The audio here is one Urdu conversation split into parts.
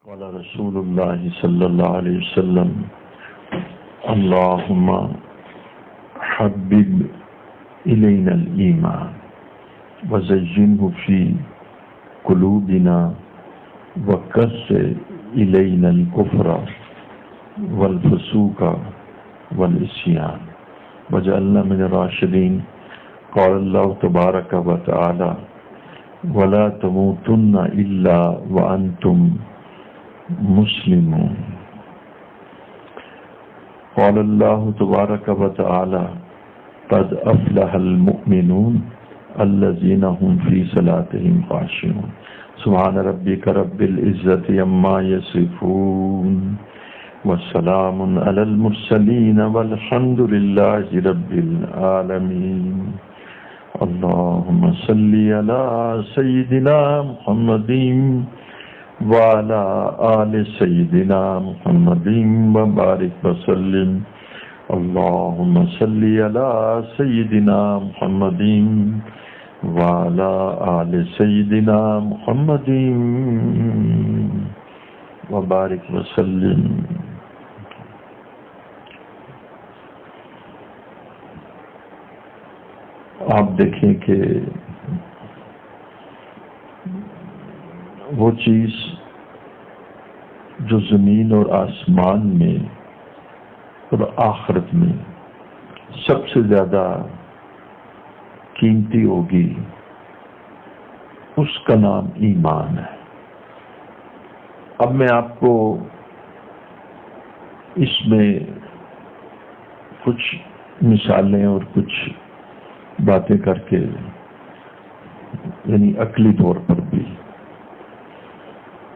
قال رسول اللہ صلی اللہ علیہ وسلم اللہم حبب الینا الایمان وزینہ فی قلوبنا وکسر الینا الکفر والفسوق والعصیان وجعلنا من الراشدین. قال اللہ تبارک و تعالی ولا تموتن الا وانتم مسلمون. قال اللہ تبارک و تعالی قد افلح المؤمنون الذین هم فی صلاتهم خاشعون. سبحان ربک رب العزت عما یصفون والسلام علی المرسلین والحمد للہ رب العالمین. اللہم صلی علی سیدنا محمد وعلى آل سيدنا محمد وبارك وسلم. اللهم صل على سيدنا محمد وعلى آل سيدنا محمد وبارك وسلم. آپ دیکھیں کہ وہ چیز جو زمین اور آسمان میں اور آخرت میں سب سے زیادہ قیمتی ہوگی اس کا نام ایمان ہے. اب میں آپ کو اس میں کچھ مثالیں اور کچھ باتیں کر کے یعنی عقلی طور پر بھی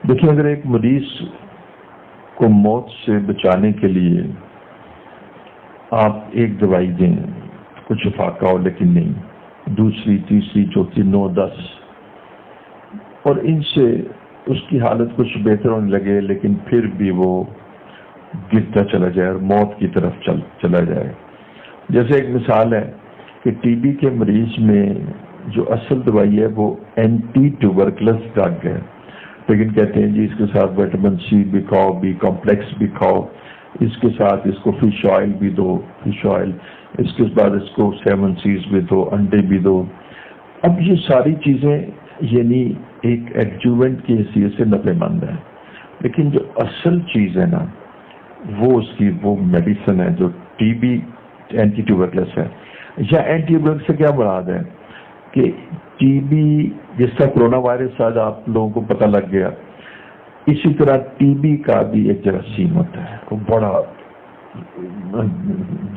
دیکھیں، اگر ایک مریض کو موت سے بچانے کے لیے آپ ایک دوائی دیں، کچھ فاقہ ہو لیکن نہیں، دوسری تیسری چوتھی 9 10 اور ان سے اس کی حالت کچھ بہتر ہونے لگے لیکن پھر بھی وہ گرتا چلا جائے اور موت کی طرف چلا جائے. جیسے ایک مثال ہے کہ ٹی بی کے مریض میں جو اصل دوائی ہے وہ اینٹی ٹیوبرکلس ڈرگ ہے، لیکن کہتے ہیں جی اس کے ساتھ وٹامن سی بھی کھاؤ، بی کمپلیکس بھی کھاؤ، اس کے ساتھ اس کو فش آئل بھی دو، فش آئل، اس کے بعد اس کو 7 سیز بھی دو، انڈے بھی دو. اب یہ ساری چیزیں یعنی ایک ایڈجوونٹ کی حیثیت سے نفع مند ہے، لیکن جو اصل چیز ہے نا وہ اس کی وہ میڈیسن ہے جو ٹی بی اینٹی ٹیوبرکلس ہے. یا اینٹی ٹیوبرکلس سے کیا مراد ہے کہ ٹی بی جس طرح کرونا وائرس آج آپ لوگوں کو پتہ لگ گیا، اسی طرح ٹی بی کا بھی ایک جراثیم ہوتا ہے، وہ بڑا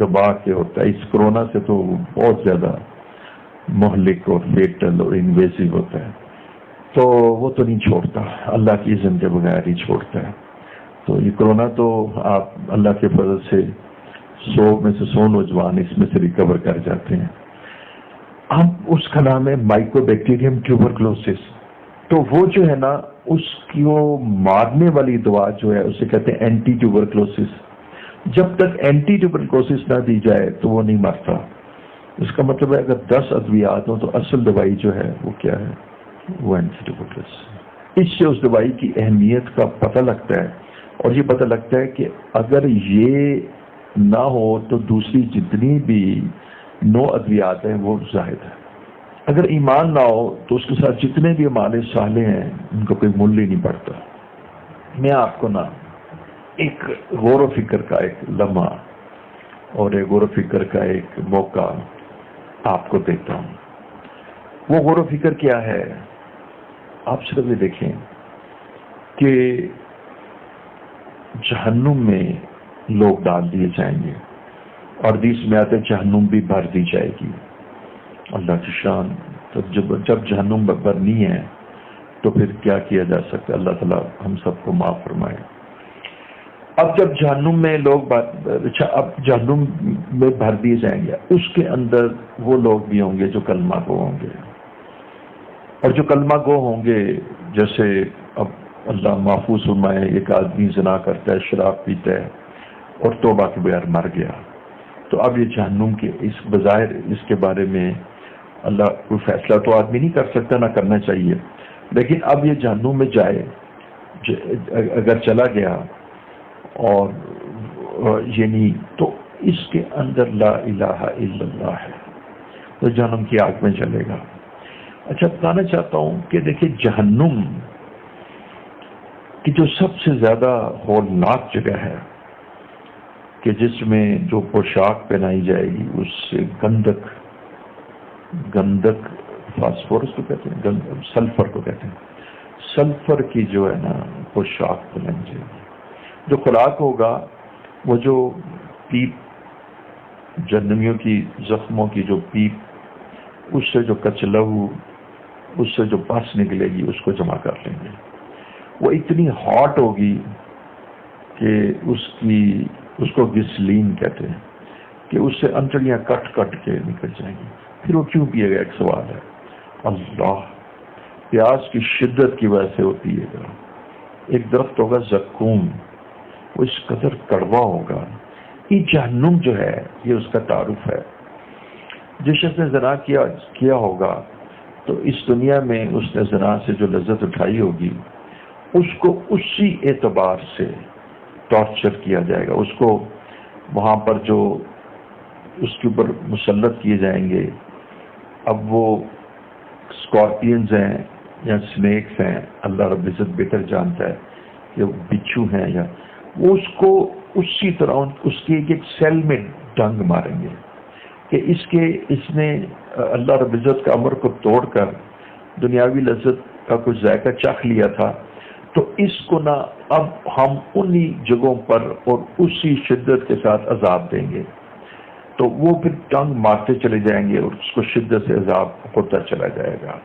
دبا کے ہوتا ہے. اس کرونا سے تو بہت زیادہ مہلک اور فیٹل اور انویسو ہوتا ہے، تو وہ تو نہیں چھوڑتا، اللہ کی اذن کے بغیر ہی چھوڑتا ہے. تو یہ کرونا تو آپ اللہ کے فضل سے 100 میں سے 100 نوجوان اس میں سے ریکور کر جاتے ہیں. اب اس کا نام ہے مائکو بیکٹیریم ٹیوبرکلوسس. تو وہ جو ہے نا اس کی وہ مارنے والی دوا جو ہے اسے کہتے ہیں اینٹی ٹیوبرکلوسس. جب تک اینٹی ٹیوبرکلوسس نہ دی جائے تو وہ نہیں مرتا. اس کا مطلب ہے اگر 10 ادویات ہوں تو اصل دوائی جو ہے وہ کیا ہے، وہ اینٹی ٹیوبرکلوسس. اس سے اس دوائی کی اہمیت کا پتہ لگتا ہے، اور یہ پتہ لگتا ہے کہ اگر یہ نہ ہو تو دوسری جتنی بھی 9 ادویات ہیں وہ زائد ہے. اگر ایمان نہ ہو تو اس کے ساتھ جتنے بھی ہمارے صالح ہیں ان کو کوئی مول ہی نہیں پڑتا. میں آپ کو نا ایک غور و فکر کا ایک لمحہ اور ایک غور و فکر کا ایک موقع آپ کو دیتا ہوں. وہ غور و فکر کیا ہے، آپ صرف یہ دیکھیں کہ جہنم میں لوگ ڈال دیے جائیں گے، اور حدیث میں آتے جہنم بھی بھر دی جائے گی. اللہ کی شان. تو جب جہنم بھرنی ہے تو پھر کیا کیا جا سکتا ہے؟ اللہ تعالیٰ ہم سب کو معاف فرمائے. اب جب جہنم میں لوگ اب جہنم میں بھر دیے جائیں گے، اس کے اندر وہ لوگ بھی ہوں گے جو کلمہ گو ہوں گے. اور جو کلمہ گو ہوں گے، جیسے اب اللہ محفوظ فرمائے ایک آدمی زنا کرتا ہے، شراب پیتا ہے اور توبہ کے بغیر مر گیا، تو اب یہ جہنم کے اس بظاہر اس کے بارے میں اللہ کوئی فیصلہ تو آدمی نہیں کر سکتا، نہ کرنا چاہیے، لیکن اب یہ جہنم میں جائے، اگر چلا گیا اور یعنی تو اس کے اندر لا الہ الا اللہ ہے تو جہنم کی آگ میں چلے گا. اچھا بتانا چاہتا ہوں کہ دیکھیں جہنم کی جو سب سے زیادہ ہولناک جگہ ہے کہ جس میں جو پوشاک پہنائی جائے گی اس سے گندک فاسفورس کو کہتے ہیں, سلفر کو کہتے ہیں, سلفر کی جو ہے نا پوشاک پہنائی جائے گی. جو خوراک ہوگا وہ جو پیپ جہنمیوں کی زخموں کی جو پیپ اس سے جو کچلہو اس سے جو پس نکلے گی اس کو جمع کر لیں گے. وہ اتنی ہاٹ ہوگی کہ اس کو گسلین کہتے ہیں کہ اس سے انتڑیاں کٹ کے نکل جائیں گی. پھر وہ کیوں پیے گا؟ ایک سوال ہے. اللہ, پیاس کی شدت کی وجہ سے ہوتی ہے. ایک درخت ہوگا زقوم, وہ اس قدر کڑوا ہوگا. یہ جہنم جو ہے یہ اس کا تعارف ہے. جس شخص نے زنا کیا ہوگا تو اس دنیا میں اس نے زنا سے جو لذت اٹھائی ہوگی اس کو اسی اعتبار سے ٹارچر کیا جائے گا. اس کو وہاں پر جو اس کے اوپر مسلط کیے جائیں گے, اب وہ اسکارپینز ہیں یا سنیکس ہیں, اللہ رب العزت بہتر جانتا ہے کہ بچھو ہیں, یا وہ اس کو اسی طرح اس کے ایک سیل میں ڈنگ ماریں گے کہ اس نے اللہ رب العزت کا امر کو توڑ کر دنیاوی لذت کا کچھ ذائقہ چکھ لیا تھا, تو اس کو نہ اب ہم انہی جگہوں پر اور اسی شدت کے ساتھ عذاب دیں گے. تو وہ پھر ٹنگ مارتے چلے جائیں گے اور اس کو شدت سے عذاب ہوتا چلا جائے گا.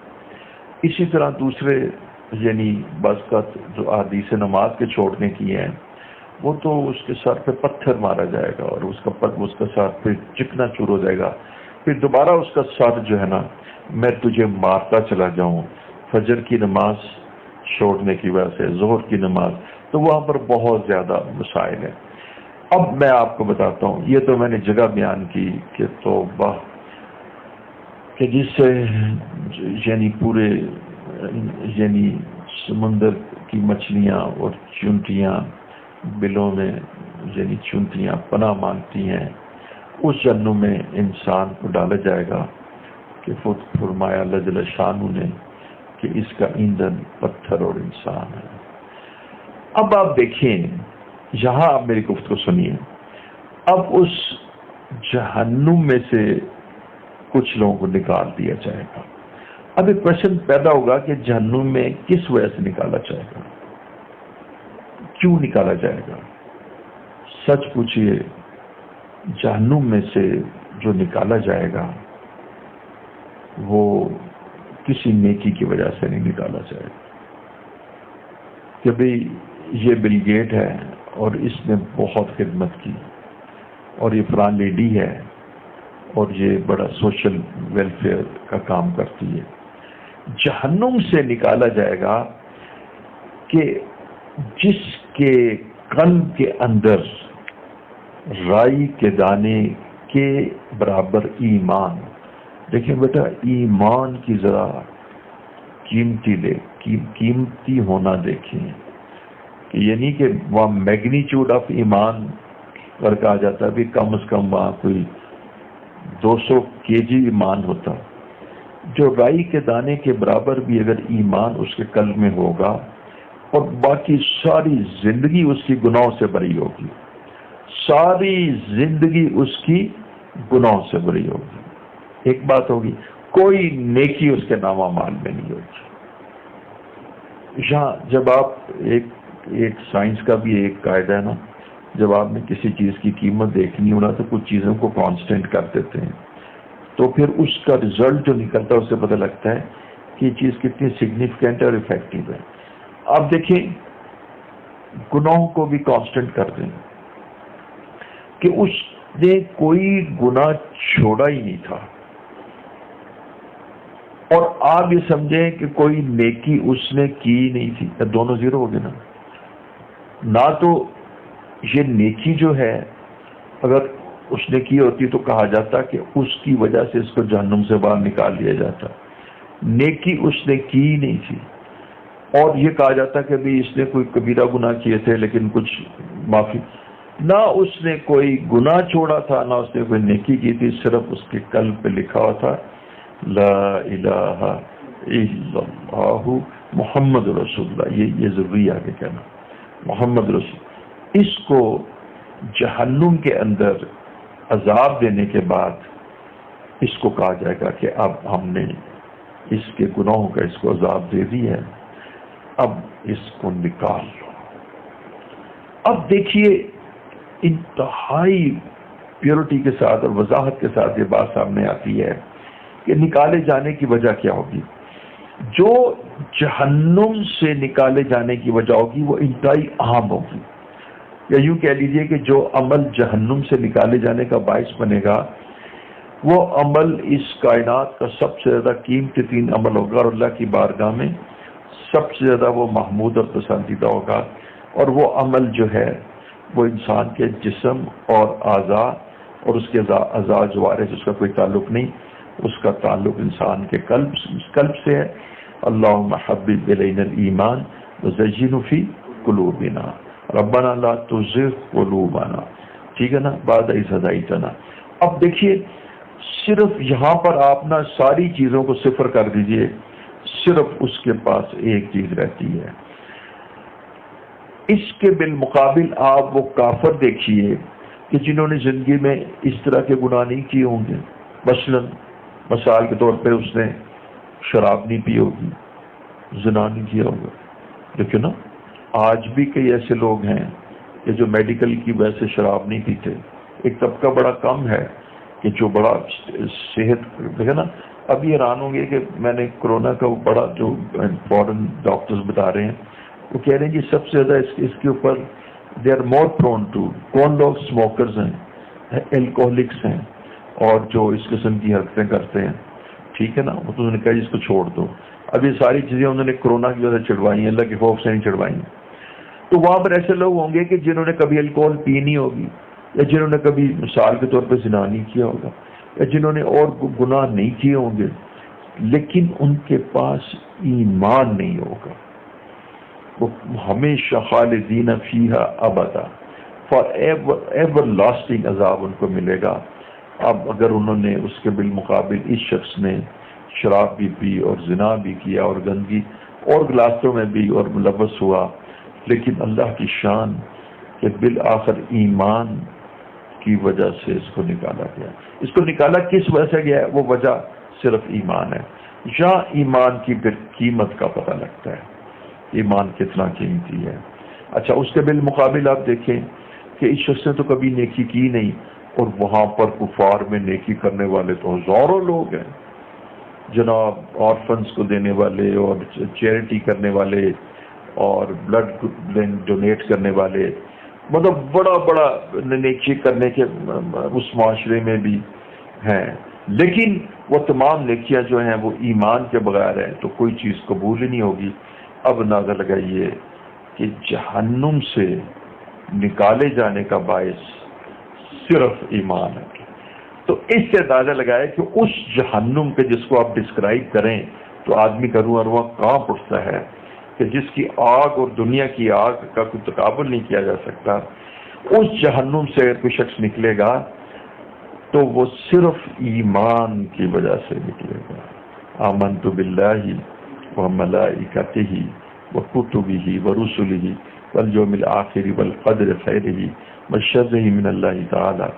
اسی طرح دوسرے یعنی بعض کا جو احادیث نماز کے چھوڑنے کی ہیں وہ تو اس کے سر پہ پتھر مارا جائے گا اور اس کا سر پھر چکنا چور ہو جائے گا. پھر دوبارہ اس کا سر جو ہے نا, میں تجھے مارتا چلا جاؤں. فجر کی نماز چھوڑنے کی وجہ سے, ظہر کی نماز, تو وہاں پر بہت زیادہ مسائل ہیں. اب میں آپ کو بتاتا ہوں, یہ تو میں نے جگہ بیان کی کہ توبہ کہ جس سے یعنی پورے یعنی سمندر کی مچھلیاں اور چونٹیاں بلوں میں یعنی چونٹیاں پناہ مانگتی ہیں, اس جہنم میں انسان کو ڈالا جائے گا کہ فرمایا اللہ جل شانہ نے کہ اس کا ایندھن پتھر اور انسان ہے. اب آپ دیکھیں, یہاں آپ میری گفتگو سنیے. اب اس جہنم میں سے کچھ لوگوں کو نکال دیا جائے گا. اب ایک کوشچن پیدا ہوگا کہ جہنم میں کس وجہ سے نکالا جائے گا, کیوں نکالا جائے گا؟ سچ پوچھئے, جہنم میں سے جو نکالا جائے گا وہ کسی نیکی کی وجہ سے نہیں نکالا جائے گا کہ بھئی یہ بل گیٹ ہے اور اس نے بہت خدمت کی اور یہ فلان لیڈی ہے اور یہ بڑا سوشل ویلفیئر کا کام کرتی ہے. جہنم سے نکالا جائے گا کہ جس کے قلب کے اندر رائی کے دانے کے برابر ایمان. دیکھیں بیٹا, ایمان کی ذرا قیمتی ہونا دیکھیں کہ یعنی کہ وہاں میگنیچیوڈ آف ایمان پر کہا جاتا ہے بھی کم از کم وہاں کوئی 200 kg ایمان ہوتا. جو رائی کے دانے کے برابر بھی اگر ایمان اس کے قلب میں ہوگا اور باقی ساری زندگی اس کی گناہوں سے بری ہوگی, ساری زندگی اس کی گناہوں سے بری ہوگی. ایک بات ہوگی, کوئی نیکی اس کے نامہ مال میں نہیں ہوگی. یہاں جب آپ ایک سائنس کا بھی ایک قاعدہ ہے نا, جب آپ نے کسی چیز کی قیمت دیکھنی ہونا تو کچھ چیزوں کو کانسٹنٹ کر دیتے ہیں, تو پھر اس کا رزلٹ جو نکلتا ہے اس سے پتہ لگتا ہے کہ یہ چیز کتنی سگنیفیکنٹ اور افیکٹو ہے. آپ دیکھیں, گناہوں کو بھی کانسٹنٹ کر دیں کہ اس نے کوئی گناہ چھوڑا ہی نہیں تھا, اور آپ یہ سمجھیں کہ کوئی نیکی اس نے کی نہیں تھی, دونوں زیرو ہو گئے نا. نہ تو یہ نیکی جو ہے اگر اس نے کی ہوتی تو کہا جاتا کہ اس کی وجہ سے اس کو جہنم سے باہر نکال دیا جاتا. نیکی اس نے کی نہیں تھی اور یہ کہا جاتا کہ بھی اس نے کوئی کبیرہ گناہ کیے تھے لیکن کچھ معافی، نہ اس نے کوئی گناہ چھوڑا تھا نہ اس نے کوئی نیکی کی تھی، صرف اس کے قلب پہ لکھا ہوا تھا لا الہ الا اللہ محمد رسول اللہ. یہ ضروری آگے کہنا محمد رسول. اس کو جہنم کے اندر عذاب دینے کے بعد اس کو کہا جائے گا کہ اب ہم نے اس کے گناہوں کا اس کو عذاب دے دی ہے، اب اس کو نکال لو. اب دیکھیے انتہائی پیورٹی کے ساتھ اور وضاحت کے ساتھ یہ بات سامنے آتی ہے کہ نکالے جانے کی وجہ کیا ہوگی. جو جہنم سے نکالے جانے کی وجہ ہوگی وہ انتہائی اہم ہوگی، یا یوں کہہ لیجئے کہ جو عمل جہنم سے نکالے جانے کا باعث بنے گا وہ عمل اس کائنات کا سب سے زیادہ قیمتی ترین عمل ہوگا اور اللہ کی بارگاہ میں سب سے زیادہ وہ محمود اور پسندیدہ ہوگا. اور وہ عمل جو ہے وہ انسان کے جسم اور اعضاء اور اس کے اعضاء جوارح سے اس کا کوئی تعلق نہیں، اس کا تعلق انسان کے قلب سے ہے. اللہم حبب الینا الایمان وزینہ فی قلوبنا ربنا لا تزغ قلوبنا. ٹھیک ہے نا، بعد اذ ہدیتنا. اب دیکھیے صرف یہاں پر آپ نا ساری چیزوں کو صفر کر دیجئے، صرف اس کے پاس ایک چیز رہتی ہے. اس کے بالمقابل آپ وہ کافر دیکھیے کہ جنہوں نے زندگی میں اس طرح کے گناہ نہیں کیے ہوں گے. مثال کے طور پہ اس نے شراب نہیں پی ہوگی، زنا نہیں کیا ہوگا. لیکن نا آج بھی کئی ایسے لوگ ہیں کہ جو میڈیکل کی وجہ سے شراب نہیں پیتے. ایک طبقہ بڑا کم ہے کہ جو بڑا صحت دیکھے نا. اب یہ حیران ہوں گے کہ میں نے کورونا کا بڑا جو فورن ڈاکٹرز بتا رہے ہیں وہ کہہ رہے ہیں کہ سب سے زیادہ اس کے اوپر they are more prone to, کون لوگ اسموکرز ہیں، الکوہلکس ہیں اور جو اس قسم کی حرکتیں کرتے ہیں. ٹھیک ہے نا، وہ تو انہوں نے کہا جی اس کو چھوڑ دو. اب یہ ساری چیزیں انہوں نے کورونا کی وجہ سے چڑھوائی ہیں، اللہ کے خوف سے نہیں چڑھوائی ہیں. تو وہاں پر ایسے لوگ ہوں گے کہ جنہوں نے کبھی الکوہل پی نہیں ہوگی، یا جنہوں نے کبھی مثال کے طور پہ زنا نہیں کیا ہوگا، یا جنہوں نے اور گناہ نہیں کیے ہوں گے، لیکن ان کے پاس ایمان نہیں ہوگا. وہ ہمیشہ خالدین فیہا ابدا، فار ایور لاسٹنگ عذاب ان کو ملے گا. اب اگر انہوں نے اس کے بالمقابل اس شخص نے شراب بھی پی اور زنا بھی کیا اور گندگی اور گلاستوں میں بھی اور ملوث ہوا، لیکن اللہ کی شان کہ بالآخر ایمان کی وجہ سے اس کو نکالا گیا. اس کو نکالا کس وجہ سے گیا ہے؟ وہ وجہ صرف ایمان ہے. یہاں ایمان کی قیمت کا پتہ لگتا ہے، ایمان کتنا قیمتی ہے. اچھا، اس کے بالمقابل آپ دیکھیں کہ اس شخص نے تو کبھی نیکی کی نہیں اور وہاں پر کفار میں نیکی کرنے والے تو ہزاروں لوگ ہیں جناب، آرفنس کو دینے والے اور چیریٹی کرنے والے اور بلڈ ڈونیٹ کرنے والے، مطلب بڑا بڑا نیکی کرنے کے اس معاشرے میں بھی ہیں. لیکن وہ تمام نیکیاں جو ہیں وہ ایمان کے بغیر ہیں تو کوئی چیز قبول ہی نہیں ہوگی. اب اندازہ لگائیے کہ جہنم سے نکالے جانے کا باعث صرف ایمان ہے. تو اس سے اندازہ لگائے کہ اس جہنم کے جس کو آپ ڈسکرائب کریں تو آدمی کا روح ارواح کانپ اٹھتا ہے کہ جس کی آگ اور دنیا کی آگ کا کوئی تقابل نہیں کیا جا سکتا. اس جہنم سے اگر کوئی شخص نکلے گا تو وہ صرف ایمان کی وجہ سے نکلے گا. آمنت باللہ وملائکتہ وکتبہ ورسلہ والیوم الآخر والقدر خیرہ وشرہ من اللہ تعالی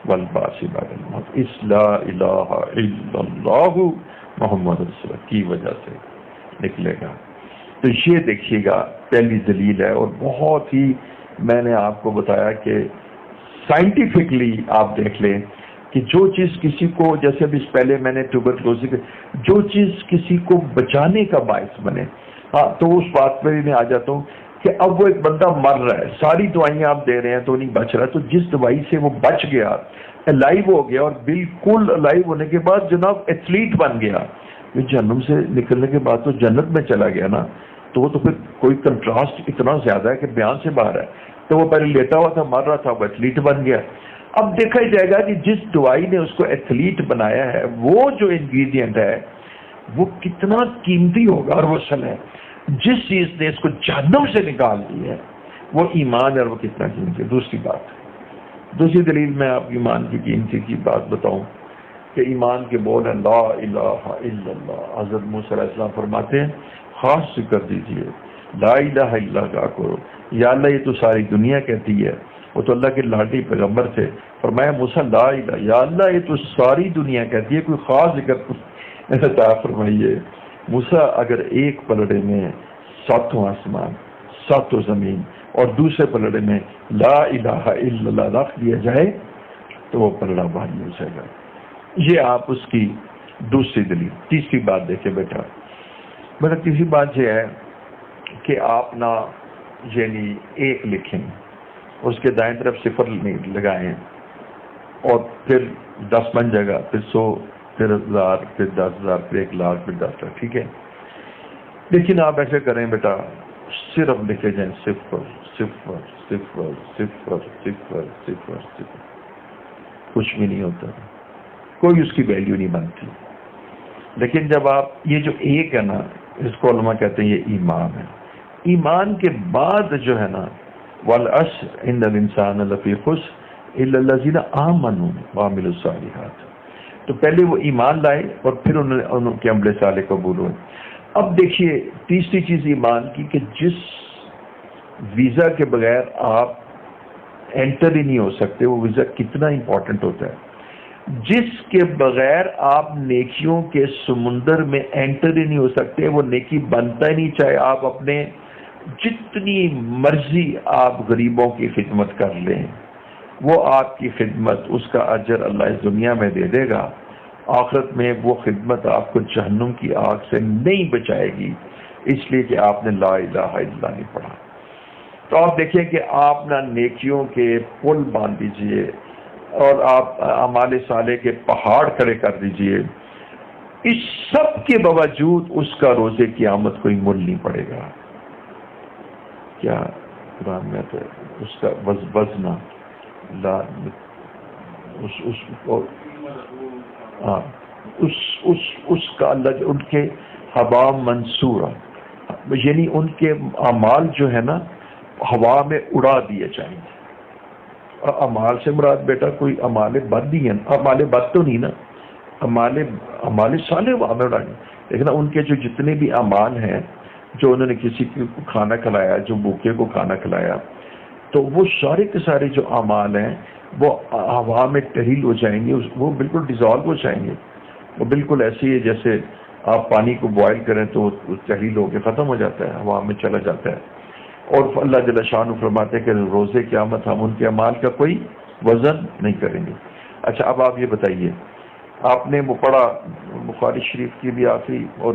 والبعث بعد الموت. اس لا الہ الا اللہ محمد رسول اللہ کی وجہ سے نکلے گا. تو یہ دیکھیے گا پہلی دلیل ہے. اور بہت ہی میں نے آپ کو بتایا کہ سائنٹیفکلی آپ دیکھ لیں کہ جو چیز کسی کو، جیسے ابھی پہلے میں نے ٹیوبرکلوزس کے جو چیز کسی کو بچانے کا باعث بنے، ہاں تو اس بات پہ بھی میں آ جاتا ہوں کہ اب وہ ایک بندہ مر رہا ہے، ساری دوائیاں آپ دے رہے ہیں تو نہیں بچ رہا، تو جس دوائی سے وہ بچ گیا، الائیو ہو گیا اور بالکل الائیو ہونے کے بعد جناب ایتھلیٹ بن گیا، جہنم سے نکلنے کے بعد تو جنت میں چلا گیا نا. تو وہ تو پھر کوئی کنٹراسٹ اتنا زیادہ ہے کہ بیان سے باہر ہے. تو وہ پہلے لیٹا ہوا تھا، مر رہا تھا، وہ ایتھلیٹ بن گیا. اب دیکھا ہی جائے گا کہ جس دوائی نے اس کو ایتھلیٹ بنایا ہے وہ جو انگریڈینٹ ہے وہ کتنا قیمتی ہوگا اور وہ اصل ہے. جس چیز نے اس کو جہنم سے نکال دی ہے وہ ایمان ہے، اور وہ کتنا قیمتی ہے۔ دوسری بات، دوسری دلیل میں آپ ایمان کی قیمتی کی بات بتاؤں کہ ایمان کے بول ہیں لا الہ الا اللہ۔ حضرت موسیٰ علیہ السلام فرماتے ہیں خاص ذکر دیجئے، لا الہ الا اللہ کا کرو۔ یا اللہ یہ تو ساری دنیا کہتی ہے، وہ تو اللہ کے لاڈلی پیغمبر تھے، فرمایا موسیٰ لا الہ، یا اللہ یہ تو ساری دنیا کہتی ہے، کوئی خاص ذکر عطا فرمائیے۔ موسیٰ اگر ایک پلڑے میں ساتوں آسمان ساتوں زمین اور دوسرے پلڑے میں لا الہ الا اللہ رکھ دیا جائے تو وہ پلڑا بھاری ہو جائے گا۔ یہ آپ اس کی دوسری دلیل۔ تیسری بات دیکھیں بیٹا، تیسری بات یہ ہے کہ آپ نہ یعنی ایک لکھیں، اس کے دائیں طرف صفر لگائیں اور پھر 10 بن جائے گا، پھر 100، پھر 1000، پھر 10,000، پھر 1,00,000، پھر 10 لاکھ، ٹھیک ہے؟ لیکن آپ ایسے کریں بیٹا، صرف لکھے جائیں صفر صفر صفر صفر صفر صفر صفر، کچھ بھی نہیں ہوتا، کوئی اس کی ویلیو نہیں بنتی۔ لیکن جب آپ یہ جو ایک ہے نا، اس کو علماء کہتے ہیں یہ ایمان ہے۔ ایمان کے بعد جو ہے نا والعصر ان الانسان لفی خسر الا الذین آمنوا وعملوا الصالحات، تو پہلے وہ ایمان لائے اور پھر ان کے عمل صالح قبول ہوئے۔ اب دیکھیے تیسری چیز ایمان کی کہ جس ویزا کے بغیر آپ انٹر ہی نہیں ہو سکتے، وہ ویزا کتنا امپورٹنٹ ہوتا ہے۔ جس کے بغیر آپ نیکیوں کے سمندر میں انٹر ہی نہیں ہو سکتے، وہ نیکی بنتا ہی نہیں، چاہے آپ اپنے جتنی مرضی آپ غریبوں کی خدمت کر لیں، وہ آپ کی خدمت، اس کا اجر اللہ اس دنیا میں دے دے گا، آخرت میں وہ خدمت آپ کو جہنم کی آگ سے نہیں بچائے گی، اس لیے کہ آپ نے لا الہ الا اللہ نہیں پڑھا۔ تو آپ دیکھیں کہ آپ نہ نیکیوں کے پل باندھ دیجئے اور آپ اعمال صالح کے پہاڑ کھڑے کر دیجئے، اس سب کے باوجود اس کا روز قیامت کوئی مول نہیں پڑے گا۔ کیا قرآن میں تو اس کا وزنا لا اس کا اللہ ان کے ہوا منصورہ، یعنی ان کے اعمال جو ہے نا ہوا میں اڑا دیے جائیں گے۔ اعمال سے مراد بیٹا کوئی اعمال بد نہیں ہے، اعمال بد تو نہیں نا، اعمال صالح ہوا میں اڑائیں، لیکن ان کے جو جتنے بھی اعمال ہیں، جو انہوں نے کسی کو کھانا کھلایا، جو بھوکے کو کھانا کھلایا، تو وہ سارے کے سارے جو اعمال ہیں وہ ہوا میں تحلیل ہو جائیں گے، وہ بالکل ڈیزالو ہو جائیں گے۔ وہ بالکل ایسی ہے جیسے آپ پانی کو بوائل کریں تو تحلیل ہو کے ختم ہو جاتا ہے، ہوا میں چلا جاتا ہے۔ اور اللہ جل شانہ فرماتے ہیں کہ روز قیامت ہم ان کے اعمال کا کوئی وزن نہیں کریں گے۔ اچھا اب آپ یہ بتائیے، آپ نے وہ پڑھا بخاری شریف کی بھی آخری اور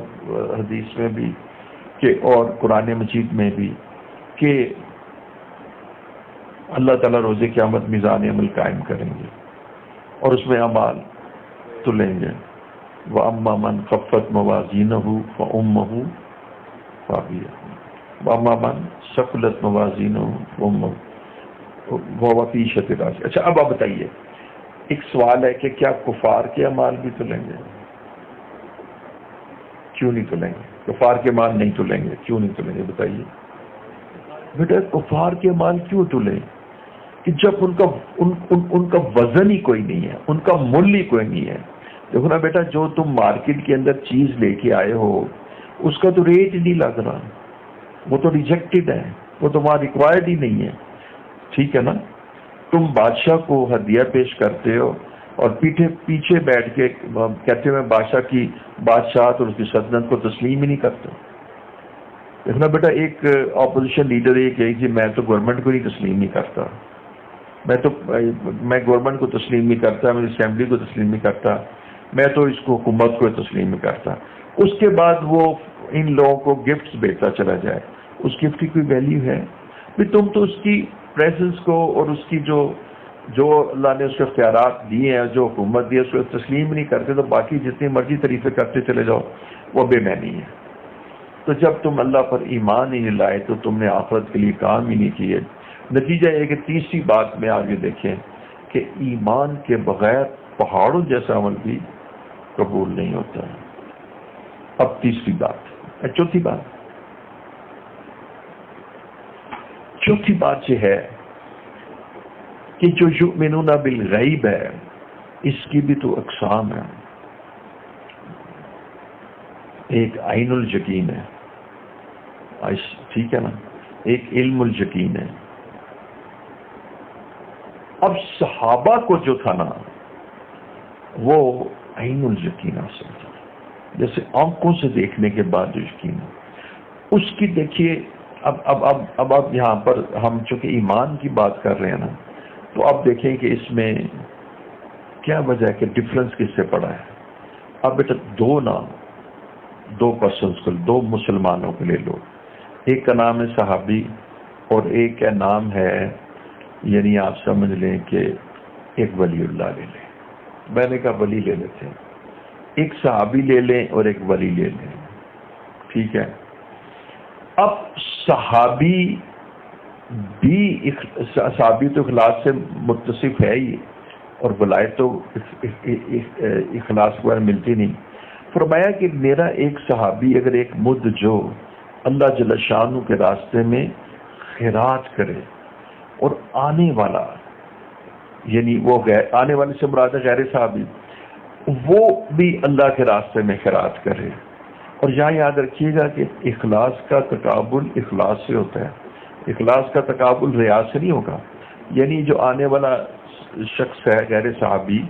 حدیث میں بھی کہ اور قرآن مجید میں بھی کہ اللہ تعالیٰ روز قیامت میزان عمل قائم کریں گے اور اس میں اعمال تلیں گے۔ وَأَمَّا مَنْ خَفَّتْ مَوَازِينُهُ فَأُمُّهُ هَاوِيَةٌ وَأَمَّا مَنْ ثَقُلَتْ مَوَازِينُهُ فَهُوَ فِي عِيشَةٍ رَاضِيَةٍ۔ اچھا اب آپ بتائیے، ایک سوال ہے کہ کیا کفار کے اعمال بھی تلیں گے؟ کیوں نہیں تلیں گے؟ کفار کے اعمال نہیں تلیں گے، کیوں نہیں تلیں گے بتائیے بیٹا؟ کفار کے اعمال کیوں تلیں؟ کہ جب ان کا وزن ہی کوئی نہیں ہے، ان کا مول ہی کوئی نہیں ہے۔ دیکھو نا بیٹا، جو تم مارکیٹ کے اندر چیز لے کے آئے ہو اس کا تو ریٹ ہی نہیں لگ رہا، وہ تو ریجیکٹڈ ہے، وہ تو وہاں ریکوائرڈ ہی نہیں ہے، ٹھیک ہے نا؟ تم بادشاہ کو ہدیہ پیش کرتے ہو اور پیچھے بیٹھ کے کہتے ہو میں بادشاہ کی بادشاہت اور اس کی سلطنت کو تسلیم ہی نہیں کرتا۔ دیکھنا بیٹا، ایک اپوزیشن لیڈر یہ کہے کہ میں تو گورنمنٹ کو نہیں تسلیم نہیں کرتا، میں گورنمنٹ کو تسلیم نہیں کرتا، میں اسمبلی کو تسلیم نہیں کرتا، میں تو اس کو حکومت کو تسلیم نہیں کرتا۔ اس کے بعد وہ ان لوگوں کو گفٹس بیچتا چلا جائے، اس گفٹ کی کوئی ویلیو ہے؟ پھر تم تو اس کی پریزنس کو اور اس کی جو اللہ نے اس کے اختیارات دیے ہیں، جو حکومت دی ہے، اس کو تسلیم نہیں کرتے، تو باقی جتنی مرضی تعریفیں کرتے چلے جاؤ وہ بے معنی ہے۔ تو جب تم اللہ پر ایمان ہی نہیں لائے تو تم نے آخرت کے لیے کام ہی نہیں کیے۔ نتیجہ یہ کہ تیسری بات میں آگے دیکھیں کہ ایمان کے بغیر پہاڑوں جیسا عمل بھی قبول نہیں ہوتا ہے۔ اب تیسری بات، چوتھی بات چوتھی بات یہ ہے کہ جو یؤمنون بالغیب ہے اس کی بھی تو اقسام ہے. ایک عین الیقین ہے، ٹھیک ہے نا، ایک علم الیقین ہے. اب صحابہ کو جو تھا نا وہ عین الیقین حاصل تھا، جیسے آنکھوں سے دیکھنے کے بعد جو یقین ہے اس کی. دیکھیے اب آپ یہاں پر ہم چونکہ ایمان کی بات کر رہے ہیں نا، تو اب دیکھیں کہ اس میں کیا وجہ ہے کہ ڈفرنس کس سے پڑا ہے. اب بیٹا دو پرسنس کو، دو مسلمانوں کو لے لو، ایک کا نام ہے صحابی اور ایک کا نام ہے، یعنی آپ سمجھ لیں کہ ایک ولی اللہ لے لیں. میں نے کہا ولی لے لیتے ہیں، ایک صحابی لے لیں اور ایک ولی لے لیں، ٹھیک ہے. اب صحابی تو اخلاص سے متصف ہے ہی، اور ولایت تو اخلاص کو ملتی نہیں. فرمایا کہ میرا ایک صحابی اگر ایک مد جو اللہ جل شانہ کے راستے میں خیرات کرے، اور آنے والا، یعنی وہ آنے والے سے مراد ہے غیر صحابی، وہ بھی اللہ کے راستے میں خیرات کرے. اور یہاں یاد رکھیے گا کہ اخلاص کا تقابل اخلاص سے ہوتا ہے، اخلاص کا تقابل ریا سے نہیں ہوگا. یعنی جو آنے والا شخص ہے غیر صحابی،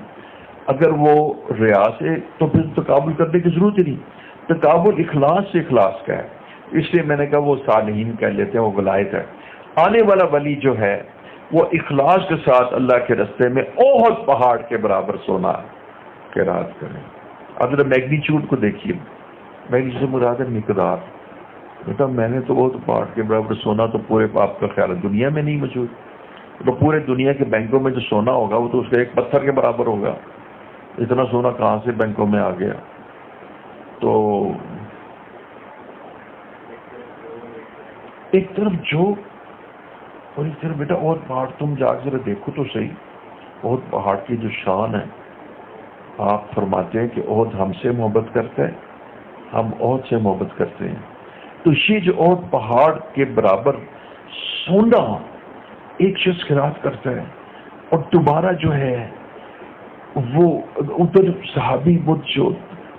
اگر وہ ریا سے، تو پھر تقابل کرنے کی ضرورت ہی نہیں. تقابل اخلاص سے اخلاص کا ہے، اس لیے میں نے کہا وہ صالحین کہہ لیتے ہیں، وہ ولایت ہے. آنے والا ولی جو ہے وہ اخلاص کے ساتھ اللہ کے راستے میں احد پہاڑ کے برابر سونا خیرات کرے. اب ذرا میگنیچیوڈ کو دیکھیے، میگنیچیوڈ سے مراد ہے مقدار. بیٹا میں نے تو احد پہاڑ کے برابر سونا تو پورے آپ کا خیال ہے دنیا میں نہیں موجود. تو پورے دنیا کے بینکوں میں جو سونا ہوگا وہ تو اس کا ایک پتھر کے برابر ہوگا. اتنا سونا کہاں سے بینکوں میں آ گیا؟ تو ایک طرف جو اور ایک طرف بیٹا اور پہاڑ، تم جا کے ذرا دیکھو تو صحیح احد پہاڑ کی جو شان ہے. آپ فرماتے ہیں کہ احد ہم سے محبت کرتا ہے، ہم احد سے محبت کرتے ہیں. تو یہ جو احد پہاڑ کے برابر سونا ایک شخص خیرات کرتا ہے، اور دوبارہ جو ہے وہ ادھر صحابی بدھ جو،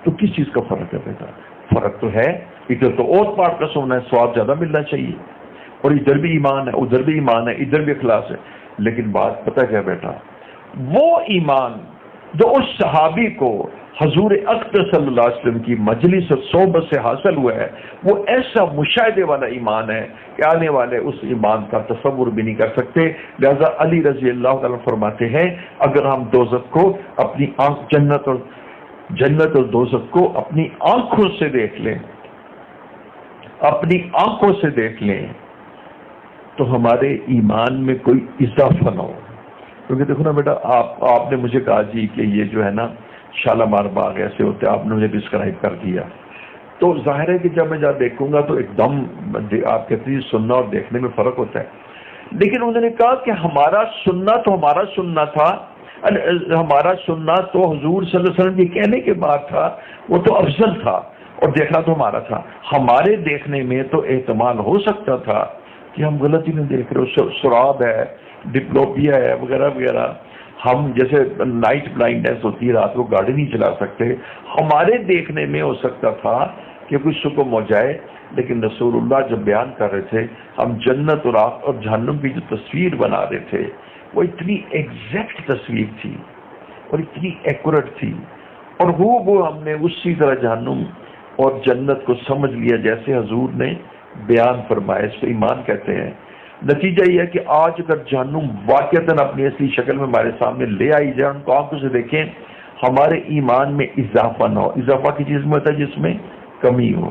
تو کس چیز کا فرق ہے بیٹا؟ فرق تو ہے، ادھر تو احد پہاڑ کا سونا ہے، ثواب زیادہ ملنا چاہیے، اور ادھر بھی ایمان ہے، ادھر بھی ایمان ہے، ادھر بھی اخلاص ہے. لیکن بات پتہ کیا بیٹا، وہ ایمان جو اس صحابی کو حضور اکرم صلی اللہ علیہ وسلم کی مجلس اور صحبت سے حاصل ہوا ہے، وہ ایسا مشاہدے والا ایمان ہے کہ آنے والے اس ایمان کا تصور بھی نہیں کر سکتے. لہذا علی رضی اللہ عنہ فرماتے ہیں اگر ہم دوزخ کو اپنی جنت اور دوزخ کو اپنی آنکھوں سے دیکھ لیں، اپنی آنکھوں سے دیکھ لیں، تو ہمارے ایمان میں کوئی اضافہ نہ ہو. کیونکہ دیکھو نا بیٹا، آپ نے مجھے کہا جی کہ یہ جو ہے نا شالامار باغ ایسے ہوتے، آپ نے مجھے ڈسکرائب کر دیا، تو ظاہر ہے کہ جب میں جب دیکھوں گا تو ایک دم آپ کہتے ہیں سننا اور دیکھنے میں فرق ہوتا ہے. لیکن انہوں نے کہا کہ ہمارا سننا تو ہمارا سننا تھا، ہمارا سننا تو حضور صلی اللہ علیہ وسلم کے کہنے کے بعد تھا، وہ تو افضل تھا، اور دیکھنا تو ہمارا تھا. ہمارے دیکھنے میں تو احتمال ہو سکتا تھا کہ ہم غلط ہی نہیں دیکھ رہے، سراب ہے، ڈپلوپیا ہے، وغیرہ وغیرہ. ہم جیسے نائٹ بلائنڈنس ہوتی ہے، رات کو گاڑی نہیں چلا سکتے، ہمارے دیکھنے میں ہو سکتا تھا کہ کوئی سکم ہو جائے. لیکن رسول اللہ جب بیان کر رہے تھے، ہم جنت اور جہنم کی جو تصویر بنا رہے تھے وہ اتنی ایگزیکٹ تصویر تھی اور اتنی ایکوریٹ تھی، اور وہ ہم نے اسی طرح جہنم اور جنت کو سمجھ لیا جیسے حضور نے بیان فرمایا. اس پہ ایمان کہتے ہیں. نتیجہ یہ ہے کہ آج اگر جہنم واقعتاً اپنی اصلی شکل میں ہمارے سامنے لے آئی جائے، ان کو آنکھوں سے دیکھیں، ہمارے ایمان میں اضافہ نہ ہو. اضافہ کی چیز میں ہوتا ہے جس میں کمی ہو.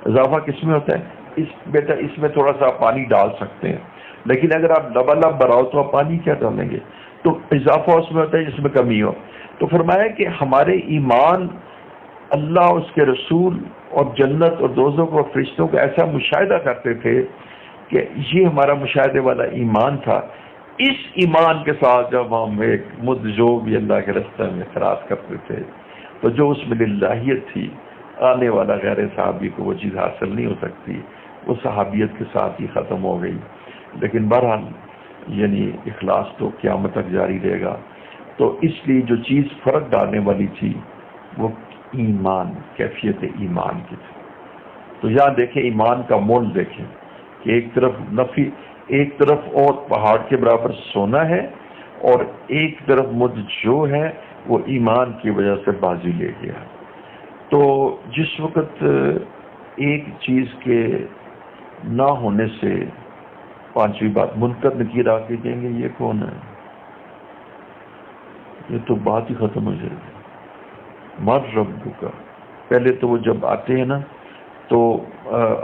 اضافہ کس میں ہوتا ہے؟ بیٹا اس میں تھوڑا سا پانی ڈال سکتے ہیں، لیکن اگر آپ لبالب بھراؤ تو آپ پانی کیا ڈالیں گے؟ تو اضافہ اس میں ہوتا ہے جس میں کمی ہو. تو فرمایا کہ ہمارے ایمان اللہ، اس کے رسول اور جنت اور دوزخ اور فرشتوں کا ایسا مشاہدہ کرتے تھے کہ یہ ہمارا مشاہدے والا ایمان تھا. اس ایمان کے ساتھ جب ہم ایک مد جو بھی اللہ کے راستے میں خیرات کرتے تھے، تو جو اس میں للہیت تھی، آنے والا غیر صحابی کو وہ چیز حاصل نہیں ہو سکتی، وہ صحابیت کے ساتھ ہی ختم ہو گئی. لیکن بہرحال یعنی اخلاص تو قیامت تک جاری رہے گا. تو اس لیے جو چیز فرق ڈالنے والی تھی وہ ایمان، کیفیت ایمان کی تھی. تو یہاں دیکھیں ایمان کا مول دیکھیں کہ ایک طرف نفی، ایک طرف اور پہاڑ کے برابر سونا ہے، اور ایک طرف مجھ جو ہے وہ ایمان کی وجہ سے بازی لے گیا. تو جس وقت ایک چیز کے نہ ہونے سے، پانچویں بات، منکر نکیر آ کے کہیں گے یہ کون ہے، یہ تو بات ہی ختم ہو جائے گی. مر رب کا، پہلے تو وہ جب آتے ہیں نا تو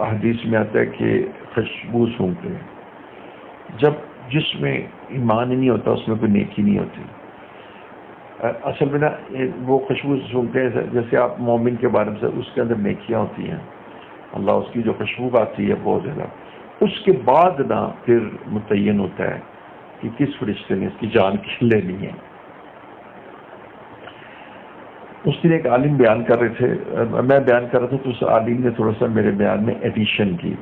حدیث میں آتا ہے کہ خوشبو سونگتے ہیں. جب جس میں ایمان ہی نہیں ہوتا اس میں کوئی نیکی نہیں ہوتی. اصل میں نا وہ خوشبو سونگتے ہیں جیسے آپ مومن کے بارے میں، اس کے اندر نیکیاں ہوتی ہیں، اللہ اس کی جو خوشبو آتی ہے بہت زیادہ. اس کے بعد نا پھر متعین ہوتا ہے کہ کس فرشتے نے اس کی جان لینی ہے. اس دن ایک عالم بیان کر رہے تھے، میں بیان کر رہا تھا، تو اس عالم نے تھوڑا سا میرے بیان میں ایڈیشن کی.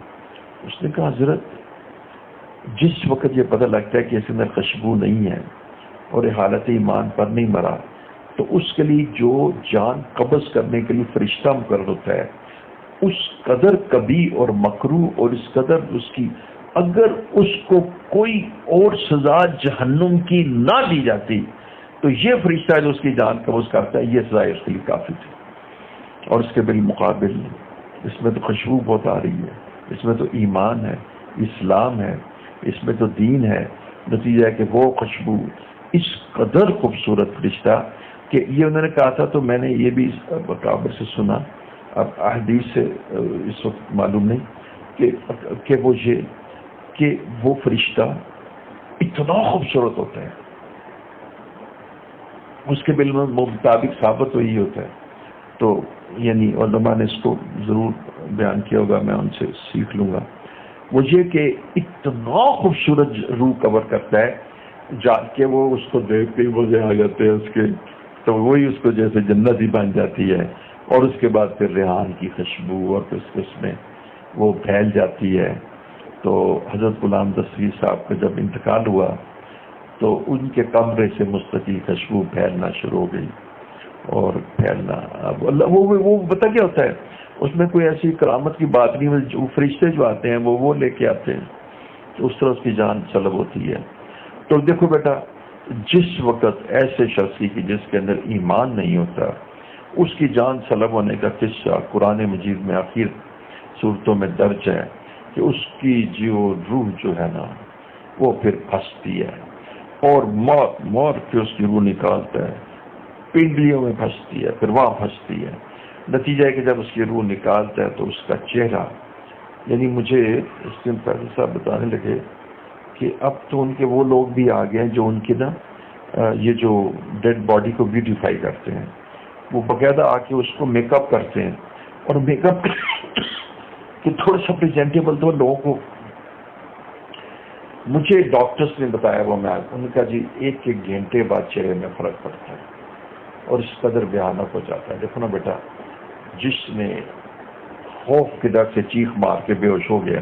اس نے کہا حضرت جس وقت یہ پتہ لگتا ہے کہ اس کے اندر خوشبو نہیں ہے اور حالت ایمان پر نہیں مرا، تو اس کے لیے جو جان قبض کرنے کے لیے فرشتہ مقرر ہوتا ہے اس قدر کبھی اور مکروہ اور اس قدر اس کی، اگر اس کو کوئی اور سزا جہنم کی نہ دی جاتی تو یہ فرشتہ جو اس کی جان قبض کرتا ہے یہ سزا اس کے لیے کافی تھی. اور اس کے بالمقابل اس میں تو خوشبو بہت آ رہی ہے، اس میں تو ایمان ہے، اسلام ہے، اس میں تو دین ہے. نتیجہ ہے کہ وہ خوشبو اس قدر خوبصورت فرشتہ کہ یہ انہوں نے کہا تھا، تو میں نے یہ بھی مقابر سے سنا، اب احادیث سے اس وقت معلوم نہیں کہ وہ یہ کہ وہ فرشتہ اتنا خوبصورت ہوتا ہے، اس کے مطابق ثابت وہی ہوتا ہے. تو یعنی علماء نے اس کو ضرور بیان کیا ہوگا، میں ان سے سیکھ لوں گا. وہ یہ کہ اتنا خوبصورت روح کور کرتا ہے جان کے وہ اس کو دیکھ کے مزے آ جاتے ہیں اس کے، تو وہی اس کو جیسے جنت ہی بن جاتی ہے. اور اس کے بعد پھر ریحان کی خوشبو اور پھر اس میں وہ پھیل جاتی ہے. تو حضرت غلام دستگیر صاحب کا جب انتقال ہوا تو ان کے کمرے سے مستقل خوشبو پھیلنا شروع ہو گئی اور پھیلنا. اب اللہ وہ پتہ کیا ہوتا ہے، اس میں کوئی ایسی کرامت کی بات نہیں، جو فرشتے جو آتے ہیں وہ لے کے آتے ہیں، تو اس طرح اس کی جان طلب ہوتی ہے. تو دیکھو بیٹا، جس وقت ایسے شخص کی جس کے اندر ایمان نہیں ہوتا، اس کی جان سلب ہونے کا قصہ قرآن مجید میں آخر صورتوں میں درج ہے کہ اس کی جو روح جو ہے نا وہ پھر پھنستی ہے اور مور پھر اس کی روح نکالتا ہے، پنڈلیوں میں پھنستی ہے، پھر وہاں پھنستی ہے. نتیجہ ہے کہ جب اس کی روح نکالتا ہے تو اس کا چہرہ، یعنی مجھے اس دن پہلے صاحب بتانے لگے کہ اب تو ان کے وہ لوگ بھی آ گئے ہیں جو ان کی نا یہ جو ڈیڈ باڈی کو بیوٹیفائی کرتے ہیں، وہ باقاعدہ آ کے اس کو میک اپ کرتے ہیں، اور میک اپ کہ تھوڑا سا پریزنٹیبل تو لوگوں کو. مجھے ڈاکٹرز نے بتایا، وہ میں ان کا جی ایک گھنٹے بعد چہرے میں فرق پڑتا ہے اور اس قدر بھیانک ہو جاتا ہے. دیکھو نا بیٹا، جس نے خوف کے ڈر سے چیخ مار کے بے ہوش ہو گیا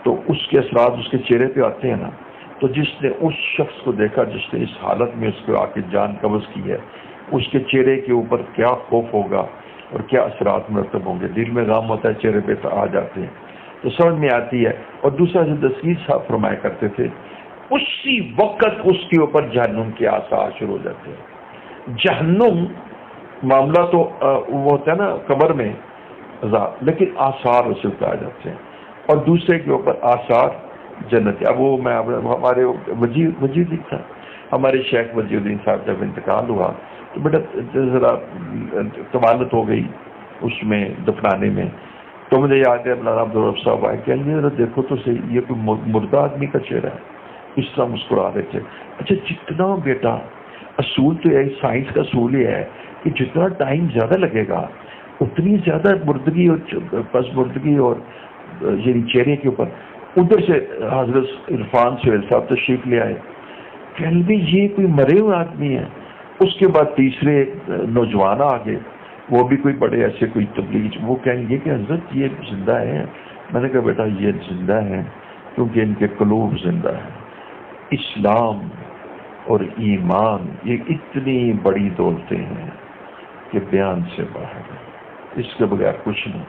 تو اس کے اثرات اس کے چہرے پہ آتے ہیں نا. تو جس نے اس شخص کو دیکھا جس نے اس حالت میں اس کو آ کے جان قبض کی ہے، اس کے چہرے کے اوپر کیا خوف ہوگا اور کیا اثرات مرتب ہوں گے. دل میں غم ہوتا ہے، چہرے پہ آ جاتے ہیں، تو سمجھ میں آتی ہے. اور دوسرا جو دستگیر صاحب فرمایا کرتے تھے، اسی وقت اس کے اوپر جہنم کے آثار شروع ہو جاتے ہیں. جہنم معاملہ تو وہ ہوتا ہے نا قبر میں عذاب، لیکن آثار اسے اتار جاتے ہیں، اور دوسرے کے اوپر آثار جنت. اب وہ میں ہمارے وجید تھا، ہمارے شیخ وجی الدین صاحب جب انتقال ہوا تو بیٹا ذرا طوالت ہو گئی اس میں دفنانے میں. تو مجھے یاد ہے مولانا عبدالرب صاحب آئے کہ ذرا دیکھو تو صحیح، یہ کوئی مردہ آدمی کا چہرہ ہے. اس طرح مسکرا رہے تھے. اچھا جتنا بیٹا اصول تو ہے، سائنس کا اصول یہ ہے کہ جتنا ٹائم زیادہ لگے گا اتنی زیادہ مردگی اور پس مردگی اور یعنی چہرے کے اوپر. ادھر سے حضرت عرفان سہیل صاحب تشریف لے آئے، کہنے بھی یہ کوئی مرے ہوئے آدمی ہے. اس کے بعد تیسرے نوجوان آ گئے، وہ بھی کوئی بڑے ایسے کوئی تبلیغ، وہ کہیں گے کہ حضرت یہ زندہ ہے. میں نے کہا بیٹا یہ زندہ ہے کیونکہ ان کے قلوب زندہ ہیں. اسلام اور ایمان یہ اتنی بڑی دولتیں ہیں کہ بیان سے باہر ہے، اس کے بغیر کچھ نہیں.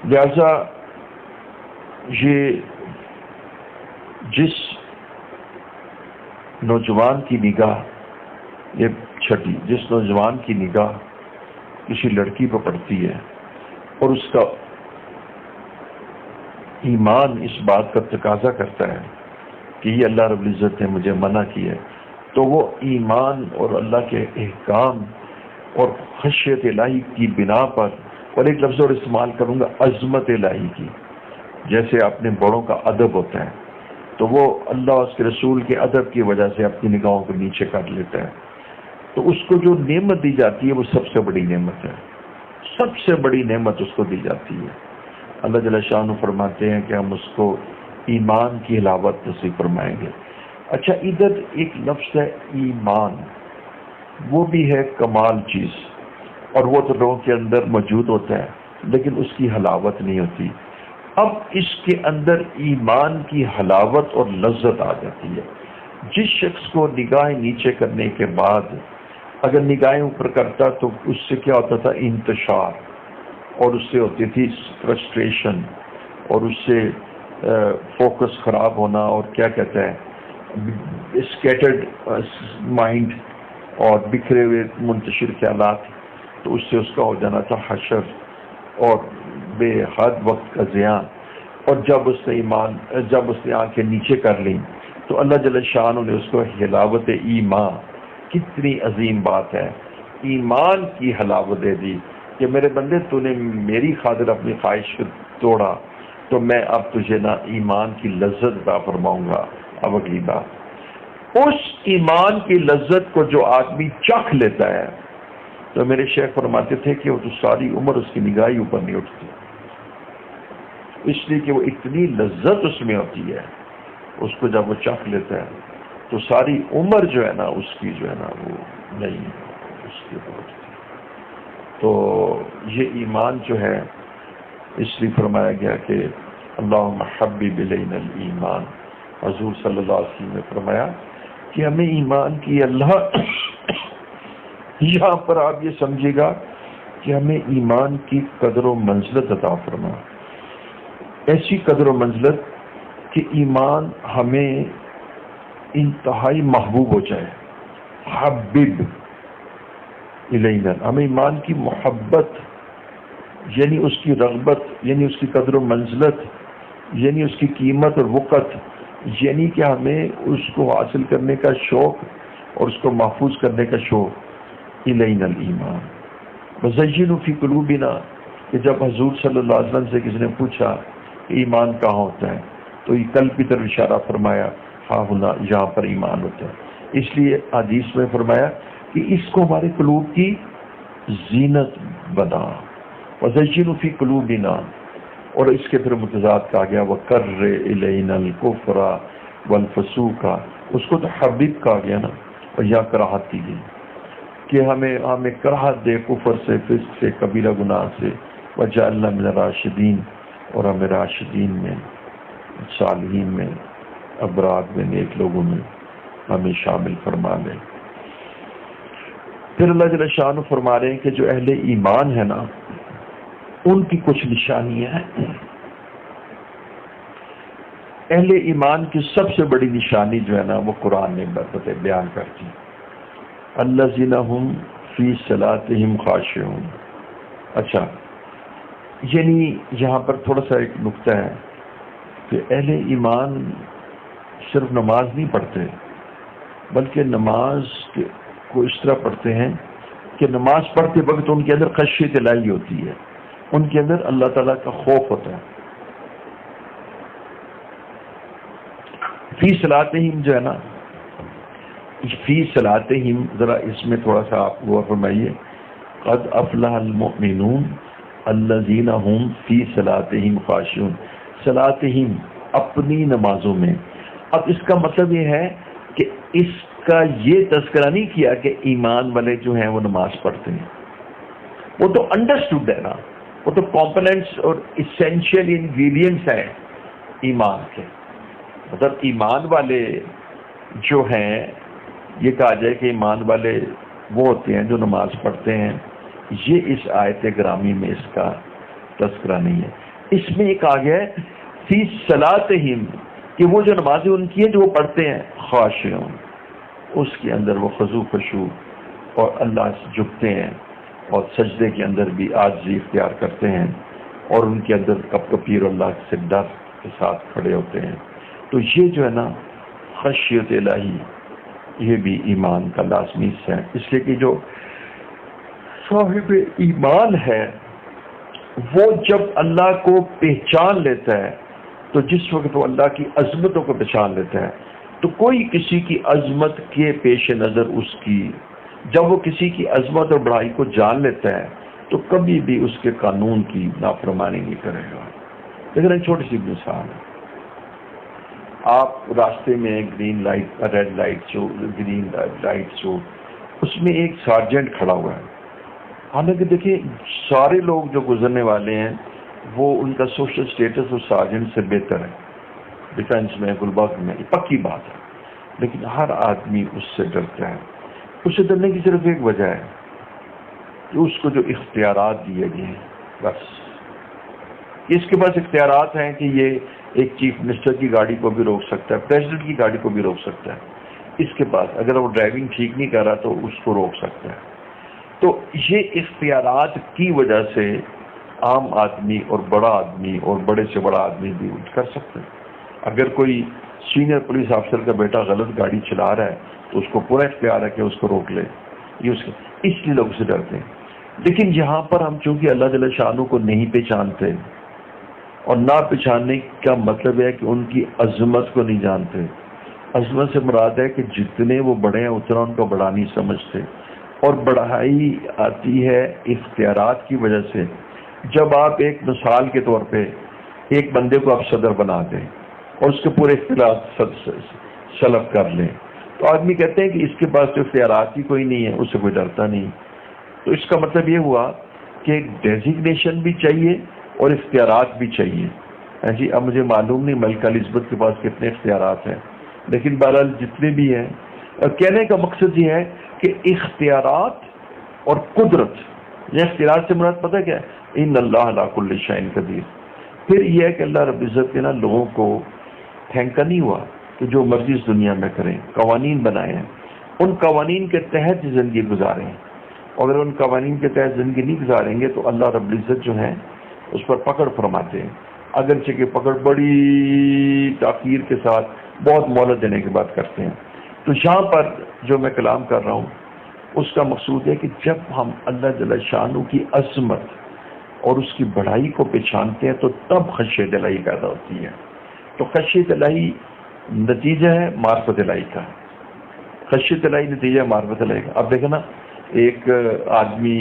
لہذا یہ جس نوجوان کی نگاہ، یہ چھٹی، جس نوجوان کی نگاہ کسی لڑکی پر پڑتی ہے اور اس کا ایمان اس بات کا تقاضا کرتا ہے کہ یہ اللہ رب العزت نے مجھے منع کیا ہے، تو وہ ایمان اور اللہ کے احکام اور خشیت الہی کی بنا پر، اور ایک لفظ اور استعمال کروں گا، عظمت الہی کی، جیسے اپنے بڑوں کا ادب ہوتا ہے، تو وہ اللہ اس کے رسول کے ادب کی وجہ سے اپنی نگاہوں کو نیچے کر لیتا ہے. تو اس کو جو نعمت دی جاتی ہے وہ سب سے بڑی نعمت ہے، سب سے بڑی نعمت اس کو دی جاتی ہے. اللہ جل شانہ فرماتے ہیں کہ ہم اس کو ایمان کی حلاوت نصیب فرمائیں گے. اچھا، ادھر ایک لفظ ہے ایمان، وہ بھی ہے کمال چیز، اور وہ تو لوگوں کے اندر موجود ہوتا ہے لیکن اس کی حلاوت نہیں ہوتی. اب اس کے اندر ایمان کی حلاوت اور لذت آ جاتی ہے. جس شخص کو نگاہیں نیچے کرنے کے بعد اگر نگاہیں اوپر کرتا تو اس سے کیا ہوتا تھا؟ انتشار، اور اس سے ہوتی تھی فرسٹریشن، اور اس سے فوکس خراب ہونا، اور کیا کہتے ہیں، اسکیٹرڈ مائنڈ اور بکھرے ہوئے منتشر خیالات. تو اس سے اس کا ہو جانا تھا حشر اور بے حد وقت کا ضیاع. اور جب اس نے آنکھیں نیچے کر لیں تو اللہ جل شانہ نے اس کو حلاوت ایمان، کتنی عظیم بات ہے، ایمان کی حلاوت دے دی کہ میرے بندے تو نے میری خاطر اپنی خواہش کو توڑا، تو میں اب تجھے نا ایمان کی لذت عطا فرماؤں گا. اب اگلی بات، اس ایمان کی لذت کو جو آدمی چکھ لیتا ہے، تو میرے شیخ فرماتے تھے کہ وہ تو ساری عمر اس کی نگاہ اوپر نہیں اٹھتی، اس لیے کہ وہ اتنی لذت اس میں ہوتی ہے. اس کو جب وہ چکھ لیتا ہے تو ساری عمر جو ہے نا اس کی جو ہے نا وہ نہیں اس کے اوپر اٹھتی. تو یہ ایمان جو ہے، اس لیے فرمایا گیا کہ اللہم حبب الینا الایمان. حضور صلی اللہ علیہ وسلم نے فرمایا کہ ہمیں ایمان کی اللہ یہاں پر آپ یہ سمجھے گا کہ ہمیں ایمان کی قدر و منزلت عطا فرما، ایسی قدر و منزلت کہ ایمان ہمیں انتہائی محبوب ہو جائے. حبب الینا، ہمیں ایمان کی محبت، یعنی اس کی رغبت، یعنی اس کی قدر و منزلت، یعنی اس کی قیمت اور وقت، یعنی کہ ہمیں اس کو حاصل کرنے کا شوق اور اس کو محفوظ کرنے کا شوق. الینا الایمان وزینوا فی قلوبنا، کہ جب حضور صلی اللہ علیہ وسلم سے کسی نے پوچھا کہ ایمان کہاں ہوتا ہے تو یہ قلب کی طرف اشارہ فرمایا، ہاں ہونا، یہاں پر ایمان ہوتا ہے. اس لیے حدیث میں فرمایا کہ اس کو ہمارے قلوب کی زینت بنا، وزینوا فی قلوبنا. اور اس کے پھر متضاد کہا گیا وَقَرِّ إِلَيْنَا الْكُفْرَ وَالْفُسُوقَ، اس کو تو حبیب کہا گیا نا، اور یا کراہت کی گئی کہ ہمیں کراہت دے کفر سے، فسق سے، کبیرہ گناہ سے. وَجَعَلْنَا مِنَ الرَّاشِدِينَ، اور ہمیں راشدین میں، صالحین میں، ابرار میں، نیک لوگوں میں ہمیں شامل فرما لے. پھر اللہ جل شانہ فرما رہے ہیں کہ جو اہل ایمان ہے نا ان کی کچھ نشانیاں ہیں. اہل ایمان کی سب سے بڑی نشانی جو ہے نا وہ قرآن نے بیان کرتی، الذین هم فی صلاتہم خاشعون. اچھا، یعنی یہاں پر تھوڑا سا ایک نقطہ ہے کہ اہل ایمان صرف نماز نہیں پڑھتے، بلکہ نماز کو اس طرح پڑھتے ہیں کہ نماز پڑھتے وقت ان کے اندر خشیت الہی ہوتی ہے، ان کے اندر اللہ تعالیٰ کا خوف ہوتا ہے. فی صلاتہم جو ہے نا، فی صلاتہم، ذرا اس میں تھوڑا سا آپ غور فرمائیے، قد افلح المؤمنون الذین هم فی صلاتہم خاشعون. صلاتہم، اپنی نمازوں میں. اب اس کا مطلب یہ ہے کہ اس کا یہ تذکرہ نہیں کیا کہ ایمان والے جو ہیں وہ نماز پڑھتے ہیں، وہ تو انڈرسٹوڈ ہے نا، وہ تو کمپوننٹس اور اسینشیل انگریڈینٹس ہیں ایمان کے، مطلب ایمان والے جو ہیں، یہ کہا جائے کہ ایمان والے وہ ہوتے ہیں جو نماز پڑھتے ہیں، یہ اس آیت گرامی میں اس کا تذکرہ نہیں ہے۔ اس میں ایک آ گیا ہے فی صلاتہم، کہ وہ جو نمازیں ان کی ہیں جو وہ پڑھتے ہیں، خاشعون، اس کے اندر وہ خضوع خشوع اور اللہ سے جھکتے ہیں، اور سجدے کے اندر بھی عاجزی اختیار کرتے ہیں، اور ان کے اندر کپ کپی اور اللہ سے ڈر کے ساتھ کھڑے ہوتے ہیں۔ تو یہ جو ہے نا خشیت الہی، یہ بھی ایمان کا لازمی حصہ ہے، اس لیے کہ جو صاحب ایمان ہے وہ جب اللہ کو پہچان لیتا ہے، تو جس وقت وہ اللہ کی عظمتوں کو پہچان لیتا ہے، تو کوئی کسی کی عظمت کے پیش نظر اس کی، جب وہ کسی کی عظمت اور بڑائی کو جان لیتا ہے تو کبھی بھی اس کے قانون کی نافرمانی نہیں کرے گا۔ لیکن ایک چھوٹی سی مثال ہے، آپ راستے میں گرین لائٹ ریڈ لائٹ جو اس میں ایک سارجنٹ کھڑا ہوا ہے، حالانکہ دیکھیں سارے لوگ جو گزرنے والے ہیں وہ ان کا سوشل سٹیٹس اس سارجنٹ سے بہتر ہے، ڈیفینس میں گلبرگ میں، یہ پکی بات ہے، لیکن ہر آدمی اس سے ڈرتا ہے۔ اس سے ڈرنے کی صرف ایک وجہ ہے کہ اس کو جو اختیارات دیے گئے ہیں، بس اس کے پاس اختیارات ہیں کہ یہ ایک چیف منسٹر کی گاڑی کو بھی روک سکتا ہے، پریزیڈنٹ کی گاڑی کو بھی روک سکتا ہے، اس کے پاس اگر وہ ڈرائیونگ ٹھیک نہیں کر رہا تو اس کو روک سکتا ہے۔ تو یہ اختیارات کی وجہ سے عام آدمی اور بڑا آدمی اور بڑے سے بڑا آدمی بھی اٹھ کر سکتے ہیں۔ اگر کوئی سینئر پولیس افسر کا بیٹا غلط گاڑی چلا رہا ہے تو اس کو پورا اختیار ہے کہ اس کو روک لے، یہ اس لیے لوگ سے ڈرتے ہیں۔ لیکن یہاں پر ہم چونکہ اللہ جل شانہ کو نہیں پہچانتے، اور نہ پہچاننے کا مطلب ہے کہ ان کی عظمت کو نہیں جانتے، عظمت سے مراد ہے کہ جتنے وہ بڑے ہیں اتنا ان کو بڑا نہیں سمجھتے، اور بڑائی آتی ہے اختیارات کی وجہ سے۔ جب آپ ایک مثال کے طور پہ ایک بندے کو آپ صدر بنا دیں اور اس کے پورے اختیارات سلب کر لیں تو آدمی کہتے ہیں کہ اس کے پاس تو اختیارات ہی کوئی نہیں ہے، اس سے کوئی ڈرتا نہیں۔ تو اس کا مطلب یہ ہوا کہ ڈیزگنیشن بھی چاہیے اور اختیارات بھی چاہیے۔ جی اب مجھے معلوم نہیں ملکہ الزبتھ کے پاس کتنے اختیارات ہیں، لیکن بہرحال جتنے بھی ہیں، اور کہنے کا مقصد یہ ہے کہ اختیارات اور قدرت، یہ اختیارات سے مراد پتہ کیا ہے؟ ان اللہ علی کل شیء قدیر۔ پھر یہ ہے کہ اللہ رب العزت نے لوگوں کو پھینکا نہیں ہوا کہ جو مرضی اس دنیا میں کریں، قوانین بنائے ہیں، ان قوانین کے تحت زندگی گزاریں، اور اگر ان قوانین کے تحت زندگی نہیں گزاریں گے تو اللہ رب العزت جو ہے اس پر پکڑ فرماتے ہیں، اگرچہ کہ پکڑ بڑی تاخیر کے ساتھ بہت مہلت دینے کے بعد کرتے ہیں۔ تو یہاں پر جو میں کلام کر رہا ہوں اس کا مقصود ہے کہ جب ہم اللہ جل شانہ کی عظمت اور اس کی بڑائی کو پہچانتے ہیں تو تب خشیت الہی پیدا ہوتی ہے۔ تو خشیت الہی نتیجہ ہے معرفت الہی کا، خشیت الہی نتیجہ ہے معرفت الہی کا۔ اب دیکھیں نا، ایک آدمی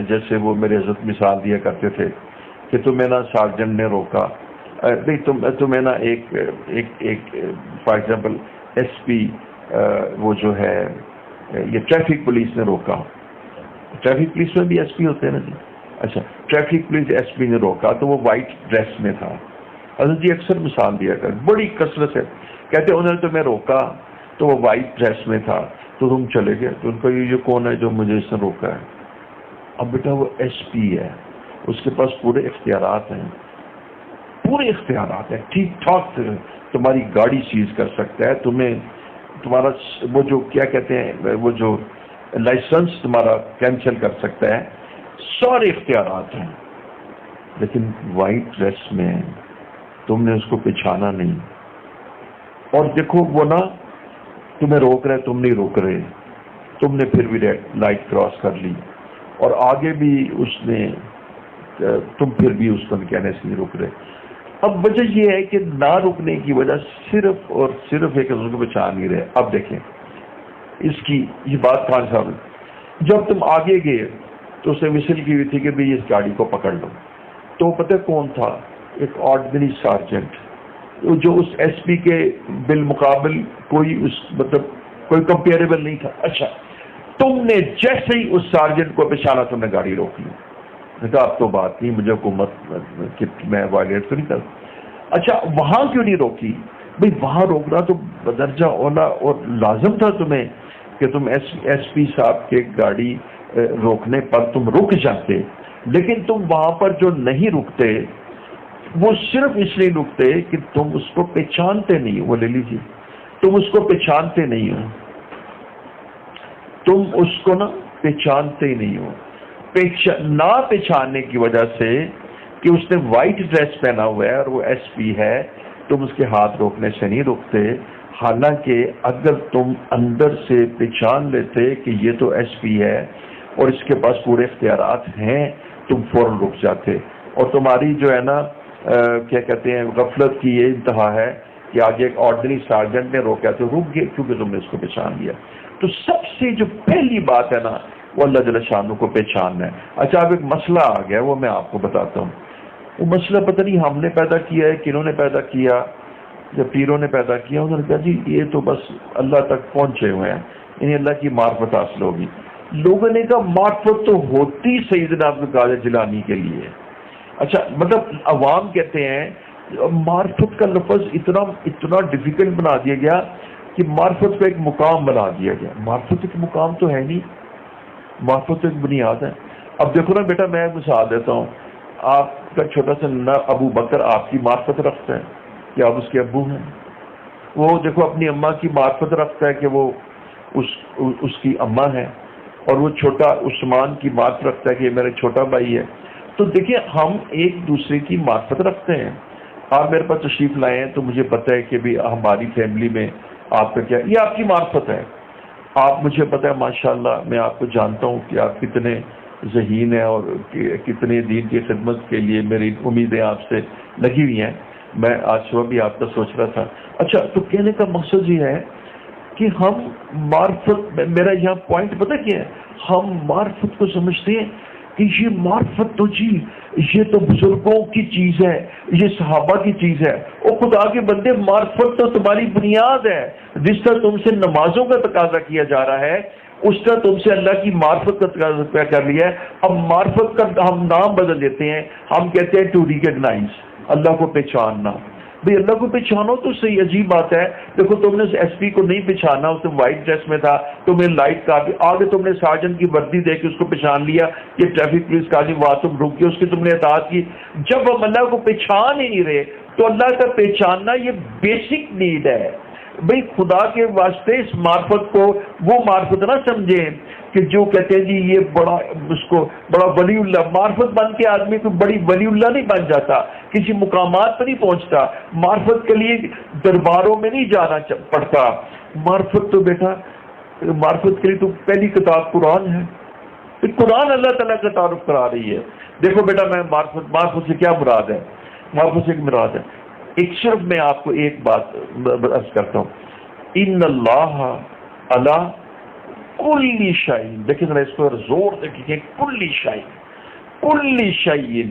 جیسے وہ میرے حضرت مثال دیا کرتے تھے کہ تمہیں نا سارجنٹ نے روکا، نہیں تمہیں نا ایک فار ایگزامپل ایس پی وہ جو ہے یہ ٹریفک پولیس نے روکا، ٹریفک پولیس میں بھی ایس پی ہوتے ہیں نا جی، اچھا ٹریفک پولیس ایس پی نے روکا تو وہ وائٹ ڈریس میں تھا۔ حضرت جی اکثر مثال دیا کر بڑی کثرت ہے، کہتے انہوں نے تمہیں روکا تو وہ وائٹ ڈریس میں تھا تو تم چلے گئے، تو ان کا یہ کون ہے جو مجھے اس نے روکا ہے؟ اب بیٹا وہ ایس پی ہے، اس کے پاس پورے اختیارات ہیں، پورے اختیارات ہیں، ٹھیک ٹھاک تمہاری گاڑی سیز کر سکتا ہے، تمہیں تمہارا وہ جو کیا کہتے ہیں وہ جو لائسنس تمہارا کینسل کر سکتا ہے، سارے اختیارات ہیں۔ لیکن وائٹ ڈریس میں تم نے اس کو پہچانا نہیں، اور دیکھو وہ نا تمہیں روک رہے، تم نہیں روک رہے، تم نے پھر بھی لائٹ کراس کر لی، اور آگے بھی اس نے تم پھر بھی اس کو کہنے سے نہیں روک رہے۔ اب وجہ یہ ہے کہ نہ رکنے کی وجہ صرف اور صرف ایک دوسرے کو پہچان نہیں رہے۔ اب دیکھیں اس کی یہ بات خان صاحب، جب تم آگے گئے تو اسے وسل کی ہوئی تھی کہ بھئی اس گاڑی کو پکڑ لو، تو پتہ کون تھا؟ ایک آرڈنری سارجنٹ جو اس ایس پی کے بالمقابل کوئی اس مطلب کوئی کمپیریبل نہیں تھا۔ اچھا تم نے جیسے ہی اس سارجنٹ کو پہچانا تم نے گاڑی روک لی، کہا اب تو بات نہیں، مجھے حکومت میں وائلیٹ تو نہیں کرتا۔ اچھا وہاں کیوں نہیں روکی؟ بھئی وہاں روکنا تو بدرجہ اولا اور لازم تھا تمہیں کہ تم ایس پی صاحب کے گاڑی روکنے پر تم رک جاتے، لیکن تم وہاں پر جو نہیں رکتے وہ صرف اس لیے رکتے کہ تم اس کو پہچانتے نہیں ہو۔ وہ لے لیجیے، تم اس کو پہچانتے نہیں ہو، تم اس کو نا پہچانتے ہی نہیں ہو۔ نہ پہچاننے کی وجہ سے کہ اس نے وائٹ ڈریس پہنا ہوا ہے اور وہ ایس پی ہے، تم اس کے ہاتھ روکنے سے نہیں رکتے، حالانکہ اگر تم اندر سے پہچان لیتے کہ یہ تو ایس پی ہے اور اس کے پاس پورے اختیارات ہیں، تم فوراً رک جاتے۔ اور تمہاری جو ہے نا کیا کہتے ہیں غفلت کی یہ انتہا ہے کہ آگے ایک آرڈنری سارجنٹ نے روکا تو رک گئے کیونکہ تم نے اس کو پہچان لیا۔ تو سب سے جو پہلی بات ہے نا وہ اللہ جل شانہ کو پہچاننا ہے۔ اچھا اب ایک مسئلہ آ گیا، وہ میں آپ کو بتاتا ہوں۔ وہ مسئلہ پتہ نہیں ہم نے پیدا کیا ہے، کنہوں نے پیدا کیا، جب پیروں نے پیدا کیا انہوں نے کہا جی یہ تو بس اللہ تک پہنچے ہوئے ہیں، انہیں اللہ کی معرفت حاصل ہوگی۔ لوگوں نے کہا معرفت تو ہوتی سیدنا عبد القادر جیلانی کے لیے۔ اچھا مطلب عوام کہتے ہیں معرفت کا لفظ اتنا ڈیفیکلٹ بنا دیا گیا کہ معرفت کو ایک مقام بنا دیا گیا۔ معرفت ایک مقام تو ہے نہیں، معرفت تو ایک بنیاد ہے۔ اب دیکھو نا بیٹا، میں مثال دیتا ہوں، آپ کا چھوٹا سا ابو بکر آپ کی معرفت رکھتا ہے کہ آپ اس کے ابو ہیں، وہ دیکھو اپنی اماں کی معرفت رکھتا ہے کہ وہ اس کی اماں ہے، اور وہ چھوٹا عثمان کی معرفت رکھتا ہے کہ یہ میرا چھوٹا بھائی ہے۔ تو دیکھیں ہم ایک دوسرے کی معرفت رکھتے ہیں۔ آپ میرے پاس تشریف لائے ہیں تو مجھے پتہ ہے کہ بھی ہماری فیملی میں آپ کا کیا، یہ آپ کی معرفت ہے۔ آپ مجھے پتہ ہے ماشاءاللہ میں آپ کو جانتا ہوں کہ آپ کتنے ذہین ہیں اور کتنے دین کی خدمت کے لیے میری امیدیں آپ سے لگی ہوئی ہیں۔ میں آج صبح بھی آپ کا سوچ رہا تھا۔ اچھا تو کہنے کا مقصد یہ ہے کہ ہم معرفت، میرا یہاں پوائنٹ پتہ کیا ہے، ہم معرفت کو سمجھتے ہیں کہ یہ معرفت تو جی یہ تو بزرگوں کی چیز ہے، یہ صحابہ کی چیز ہے۔ اور خدا کے بندے معرفت تو تمہاری بنیاد ہے۔ جس طرح تم سے نمازوں کا تقاضا کیا جا رہا ہے اس طرح تم سے اللہ کی معرفت کا تقاضا کر لیا ہے۔ اب معرفت کا ہم نام بدل دیتے ہیں، ہم کہتے ہیں ٹو ریکگنائز، اللہ کو پہچاننا۔ بھئی اللہ کو پہچانو تو صحیح، عجیب بات ہے۔ دیکھو تم نے ایس پی کو نہیں پہچانا، اس نے وائٹ ڈریس میں تھا، تمہیں لائٹ کا آگے تم نے سارجن کی وردی دیکھ کے اس کو پہچان لیا کہ ٹریفک پولیس کا نہیں، وہاں تم رک کے اس کی تم نے اطاعت کی۔ جب ہم اللہ کو پہچان ہی نہیں رہے تو اللہ کا پہچاننا یہ بیسک نیڈ ہے۔ بھئی خدا کے واسطے اس معرفت کو وہ معرفت نہ سمجھیں کہ جو کہتے ہیں جی یہ بڑا، اس کو بڑا ولی اللہ، معرفت بن کے آدمی کوئی بڑی ولی اللہ نہیں بن جاتا، کسی مقامات پہ نہیں پہنچتا، معرفت کے لیے درباروں میں نہیں جانا پڑتا۔ معرفت تو بیٹا، معرفت کے لیے تو پہلی کتاب قرآن ہے، قرآن اللہ تعالیٰ کا تعارف کرا رہی ہے۔ دیکھو بیٹا میں معرفت سے کیا مراد ہے، معرفت سے ایک مراد ہے، ایک صرف میں آپ کو ایک بات عرض کرتا ہوں، ان اللہ علی کل شیء، دیکھیں ذرا اس کو زور سے کہیے، کل شیء، کل شیء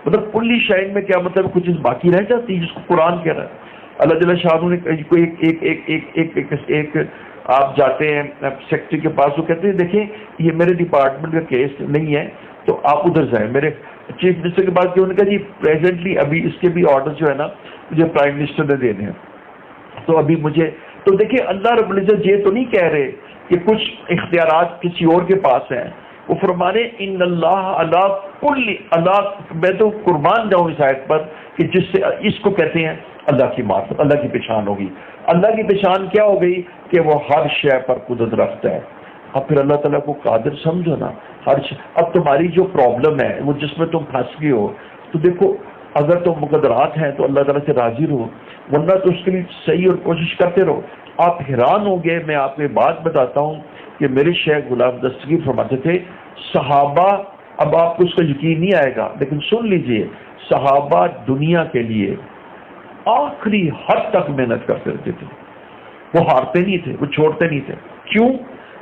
مطلب کل شیء میں کیا مطلب، کچھ چیز باقی رہ جاتی ہے جس کو قرآن کہہ رہا ہے۔ اللہ جل شانہ نے کوئی ایک آپ جاتے ہیں سیکٹری کے پاس، وہ کہتے ہیں دیکھیں یہ میرے ڈپارٹمنٹ کا کیس نہیں ہے تو آپ ادھر جائیں، میرے چیف منسٹر کے پاس کیا، انہوں نے کہا جی پریزنٹلی ابھی اس کے بھی آرڈر جو ہے نا مجھے پرائم منسٹر نے دینے ہیں، تو ابھی مجھے تو دیکھیں اللہ رب العزت یہ تو نہیں کہہ رہے کہ کچھ اختیارات کسی اور کے پاس ہیں، وہ فرمانے ان اللہ علی کل، اللہ میں تو قربان جاؤں اس آیت پر کہ جس سے اس کو کہتے ہیں اللہ کی معرفت، اللہ کی پہچان ہوگی۔ اللہ کی پہچان کیا ہو گئی کہ وہ ہر شے پر قدرت رکھتا ہے۔ اب پھر اللہ تعالیٰ کو قادر سمجھو نا ہر شے۔ اب تمہاری جو پرابلم ہے وہ جس میں تم پھنس گئے ہو، تو دیکھو اگر تم مقدرات ہیں تو اللہ تعالیٰ سے راضی رہو، ورنہ تو اس کے لیے صحیح اور کوشش کرتے رہو۔ آپ حیران ہو گئے، میں آپ کو ایک بات بتاتا ہوں کہ میرے شیخ غلام دستگیر فرماتے تھے صحابہ، اب آپ کو اس کا یقین نہیں آئے گا لیکن سن لیجئے، صحابہ دنیا کے لیے آخری حد تک محنت کرتے رہتے تھے، وہ ہارتے نہیں تھے، وہ چھوڑتے نہیں تھے۔ کیوں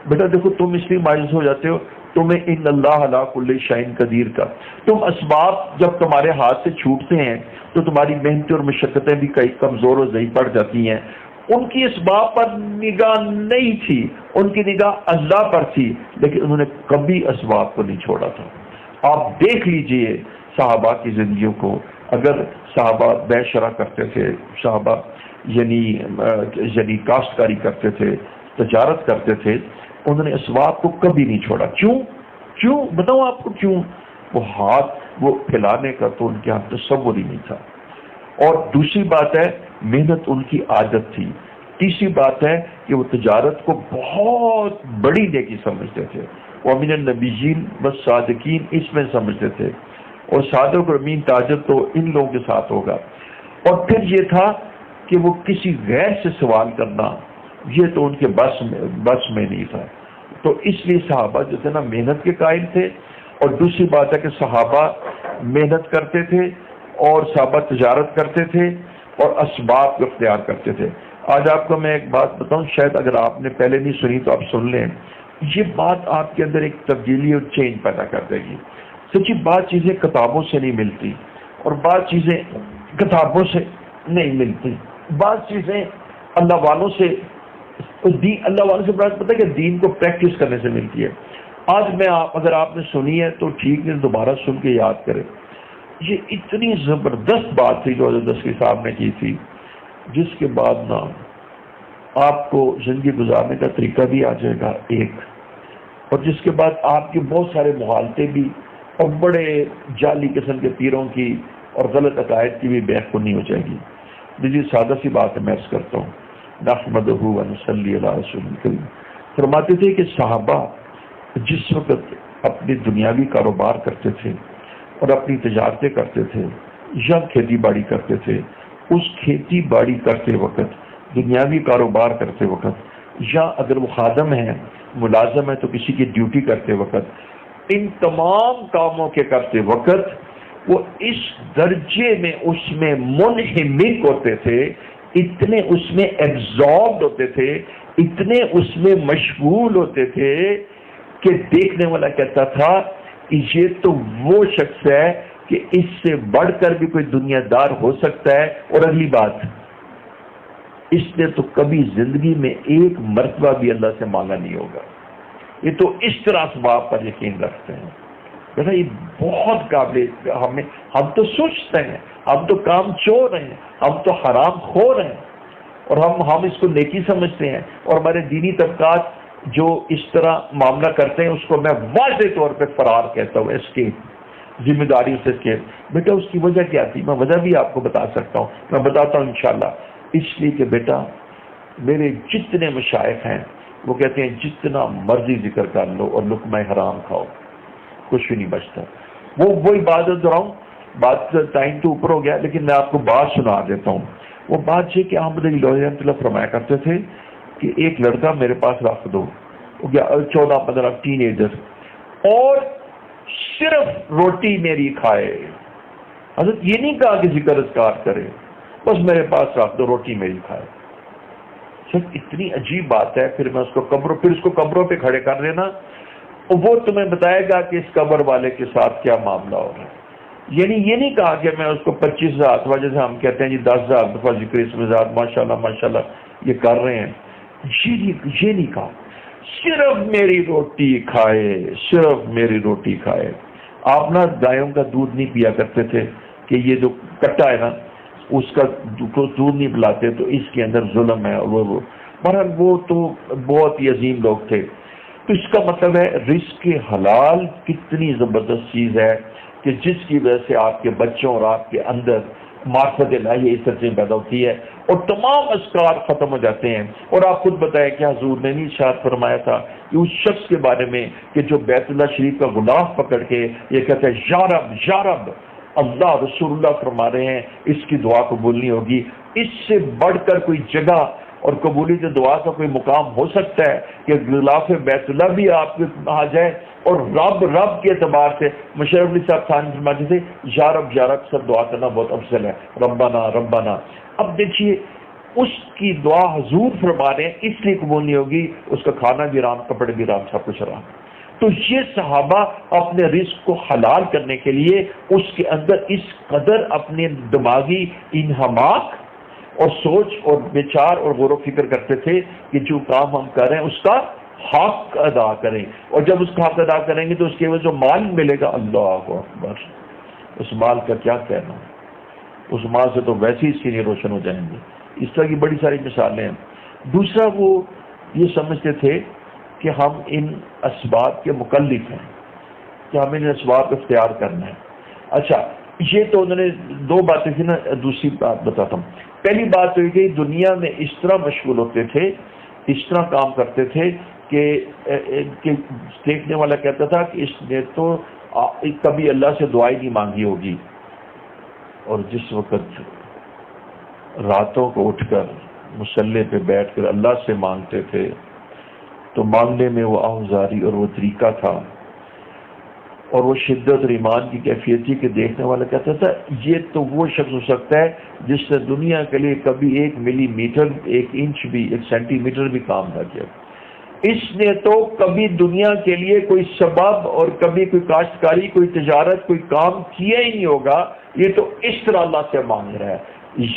بیٹا؟ دیکھو تم اس لیے مایوس ہو جاتے ہو، تمہیں ان اللہ علی کل شیء قدیر کا، تم اسباب جب تمہارے ہاتھ سے چھوٹتے ہیں تو تمہاری محنتیں اور مشقتیں بھی کئی کمزور اور ضعیف پڑ جاتی ہیں۔ ان کی اسباب پر نگاہ نہیں تھی، ان کی نگاہ اللہ پر تھی، لیکن انہوں نے کبھی اسباب کو نہیں چھوڑا تھا۔ آپ دیکھ لیجئے صحابہ کی زندگیوں کو، اگر صحابہ بے شرع کرتے تھے، صحابہ یعنی کاشتکاری کرتے تھے، تجارت کرتے تھے، انہوں نے اسباب کو کبھی نہیں چھوڑا. کیوں بتاؤں آپ کو کیوں؟ وہ ہاتھ وہ پھیلانے کا تو ان کے ہاتھ تصور ہی نہیں تھا. اور دوسری بات ہے محنت ان کی عادت تھی. تیسری بات ہے کہ وہ تجارت کو بہت بڑی نیکی سمجھتے تھے. وَمِنَ النَّبِيِّينَ وَالصَّادِقِينَ اس میں سمجھتے تھے، اور صادق اور امین تاجر تو ان لوگوں کے ساتھ ہوگا. اور پھر یہ تھا کہ وہ کسی غیر سے سوال کرنا یہ تو ان کے بس میں نہیں تھا. تو اس لیے صحابہ جو تھے نا محنت کے قائل تھے. اور دوسری بات ہے کہ صحابہ محنت کرتے تھے اور صحابہ تجارت کرتے تھے اور اسباب کو اختیار کرتے تھے. آج آپ کو میں ایک بات بتاؤں، شاید اگر آپ نے پہلے نہیں سنی تو آپ سن لیں. یہ بات آپ کے اندر ایک تبدیلی اور چینج پیدا کر دے گی. سچی بعض چیزیں کتابوں سے نہیں ملتی اور بعض چیزیں کتابوں سے نہیں ملتی. بعض چیزیں اللہ والوں سے پتہ ہے کہ دین کو پریکٹس کرنے سے ملتی ہے. آج میں اگر آپ نے سنی ہے تو ٹھیک ہے، دوبارہ سن کے یاد کریں. یہ اتنی زبردست بات تھی جو حضرت دستگیر صاحب نے کی تھی، جس کے بعد نا آپ کو زندگی گزارنے کا طریقہ بھی آ جائے گا ایک، اور جس کے بعد آپ کے بہت سارے مغالطے بھی اور بڑے جعلی قسم کے پیروں کی اور غلط عقائد کی بھی بیخونی ہو جائے گی. جی سادہ سی بات ہے، میں عرض کرتا ہوں. نحمدہ و نصلی علی رسول کریم. فرماتے تھے کہ صحابہ جس وقت اپنی دنیاوی کاروبار کرتے تھے اور اپنی تجارتیں کرتے تھے یا کھیتی باڑی کرتے تھے، اس کھیتی باڑی کرتے وقت، دنیاوی کاروبار کرتے وقت، یا اگر وہ خادم ہے، ملازم ہے تو کسی کی ڈیوٹی کرتے وقت، ان تمام کاموں کے کرتے وقت وہ اس درجے میں اس میں منہمک ہوتے تھے، اتنے اس میں ایبزاربڈ ہوتے تھے، اتنے اس میں مشغول ہوتے تھے کہ دیکھنے والا کہتا تھا کہ یہ تو وہ شخص ہے کہ اس سے بڑھ کر بھی کوئی دنیا دار ہو سکتا ہے. اور اگلی بات، اس نے تو کبھی زندگی میں ایک مرتبہ بھی اللہ سے مانگا نہیں ہوگا. یہ تو اس طرح اسباب پر یقین رکھتے ہیں. بیٹا یہ بہت قابل، ہم تو سوچتے ہیں، ہم تو کام چور ہیں، ہم تو حرام خور ہیں، اور ہم اس کو نیکی سمجھتے ہیں. اور ہمارے دینی طبقات جو اس طرح معاملہ کرتے ہیں اس کو میں واضح طور پہ فرار کہتا ہوں، اسکیپ، ذمہ داری سے اسکیپ. بیٹا اس کی وجہ کیا تھی؟ میں وجہ بھی آپ کو بتا سکتا ہوں، میں بتاتا ہوں انشاءاللہ. اس لیے کہ بیٹا میرے جتنے مشائخ ہیں وہ کہتے ہیں جتنا مرضی ذکر کر لو اور لقمہ حرام کھاؤ، کچھ بھی نہیں بچتا. وہی بات دہراؤں، بات ٹائم تو اوپر ہو گیا لیکن میں آپ کو بات سنا دیتا ہوں. وہ بات یہ کہ احمد علی لودھی رحمۃ اللہ فرمایا کرتے تھے کہ ایک لڑکا میرے پاس رکھ دو، 14-15 ٹین ایجر، اور صرف روٹی میری کھائے. حضرت یہ نہیں کہا کہ ذکر اذکار کرے، بس میرے پاس رکھ دو، روٹی میری کھائے. صرف اتنی عجیب بات ہے. پھر اس کو قبروں پہ کھڑے کر دینا، وہ تمہیں بتائے گا کہ اس قبر والے کے ساتھ کیا معاملہ ہو رہا ہے. یعنی یہ نہیں کہا کہ میں اس کو 25,000 دفعہ، جیسے ہم کہتے ہیں جی 10,000 دفعہ ذکر اسم ذات ماشاءاللہ یہ کر رہے ہیں، یہ نہیں کہا. صرف میری روٹی کھائے، صرف میری روٹی کھائے. آپ نا گایوں کا دودھ نہیں پیا کرتے تھے کہ یہ جو کٹا ہے نا اس کا دودھ نہیں پلاتے تو اس کے اندر ظلم ہے. اور بہرحال وہ تو بہت ہی عظیم لوگ تھے. تو اس کا مطلب ہے رزق حلال کتنی زبردست چیز ہے کہ جس کی وجہ سے آپ کے بچوں اور آپ کے اندر معرفت الہی اس طرح سے پیدا ہوتی ہے اور تمام اذکار ختم ہو جاتے ہیں. اور آپ خود بتائیں کہ حضور نے نہیں ارشاد فرمایا تھا کہ اس شخص کے بارے میں کہ جو بیت اللہ شریف کا غلاف پکڑ کے یہ کہتا ہے یا رب یا رب، اللہ رسول اللہ فرما رہے ہیں اس کی دعا قبول نہیں ہوگی. اس سے بڑھ کر کوئی جگہ اور قبولیت دعا کا کوئی مقام ہو سکتا ہے کہ غلاف بیت اللہ بھی آپ کے آ جائے. اور رب کے اعتبار سے مشرف علی صاحب خان فرماتے تھے یا رب سب دعا کرنا بہت افضل ہے، ربنا. اب دیکھیے اس کی دعا حضور فرما رہے ہیں اس لیے قبول نہیں ہوگی، اس کا کھانا بھی حرام، کپڑے بھی حرام، سب کچھ حرام. تو یہ صحابہ اپنے رزق کو حلال کرنے کے لیے اس کے اندر اس قدر اپنے دماغی انہماک اور سوچ اور وچار اور غور و فکر کرتے تھے کہ جو کام ہم کر رہے ہیں اس کا حق ادا کریں، اور جب اس کا حق ادا کریں گے تو اس کے بعد جو مال ملے گا، اللہ اکبر، اس مال کا کیا کہنا. اس ماں سے تو ویسے ہی سینے روشن ہو جائیں گے. اس طرح کی بڑی ساری مثالیں ہیں. دوسرا وہ یہ سمجھتے تھے کہ ہم ان اسباب کے مکلف ہیں کہ ہمیں ان اسباب اختیار کرنا ہے. اچھا یہ تو انہوں نے دو باتیں تھیں نا. دوسری بات بتاتا ہوں. پہلی بات تو یہ کہ دنیا میں اس طرح مشغول ہوتے تھے, اس طرح کام کرتے تھے کہ دیکھنے والا کہتا تھا کہ اس نے تو کبھی اللہ سے دعائی نہیں مانگی ہوگی. اور جس وقت راتوں کو اٹھ کر مصلی پہ بیٹھ کر اللہ سے مانگتے تھے تو مانگنے میں وہ آہوزاری اور وہ طریقہ تھا اور وہ شدت اور ایمان کی کیفیت تھی کہ دیکھنے والا کہتا تھا یہ تو وہ شخص ہو سکتا ہے جس نے دنیا کے لیے کبھی 1 ملی میٹر, 1 انچ بھی, 1 سینٹی میٹر بھی کام نہ کیا. اس نے تو کبھی دنیا کے لیے کوئی سبب اور کبھی کوئی کاشتکاری, کوئی تجارت, کوئی کام کیا ہی نہیں ہوگا. یہ تو اس طرح اللہ سے مانگ رہا ہے.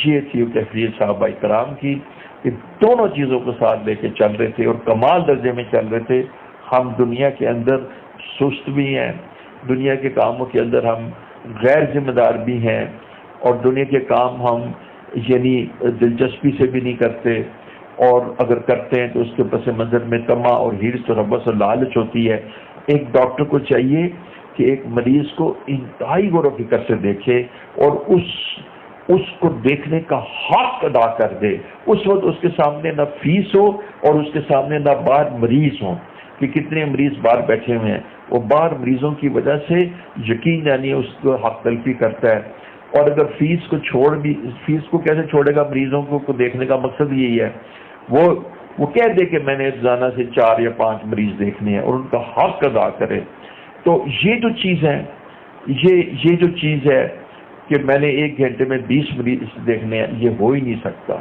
یہ تھی کیفیت صحابہ کرام کی کہ دونوں چیزوں کو ساتھ لے کے چل رہے تھے اور کمال درجے میں چل رہے تھے. ہم دنیا کے اندر سست بھی ہیں, دنیا کے کاموں کے اندر ہم غیر ذمہ دار بھی ہیں, اور دنیا کے کام ہم یعنی دلچسپی سے بھی نہیں کرتے, اور اگر کرتے ہیں تو اس کے پس منظر میں طمع اور حرص اور حوث اور لالچ ہوتی ہے. ایک ڈاکٹر کو چاہیے کہ ایک مریض کو انتہائی غور و فکر سے دیکھے اور اس کو دیکھنے کا حق ادا کر دے. اس وقت اس کے سامنے نہ فیس ہو اور اس کے سامنے نہ باہر مریض ہوں, کہ کتنے مریض باہر بیٹھے ہوئے ہیں, وہ باہر مریضوں کی وجہ سے یقین یعنی اس کو حق تلفی کرتا ہے. اور اگر فیس کو کیسے چھوڑے گا؟ مریضوں کو دیکھنے کا مقصد یہی ہے, وہ کہہ دے کہ میں نے روزانہ سے 4 یا 5 مریض دیکھنے ہیں اور ان کا حق ادا کرے. تو یہ جو چیز ہے, یہ جو چیز ہے کہ میں نے 1 گھنٹے میں 20 مریض دیکھنے ہیں, یہ ہو ہی نہیں سکتا,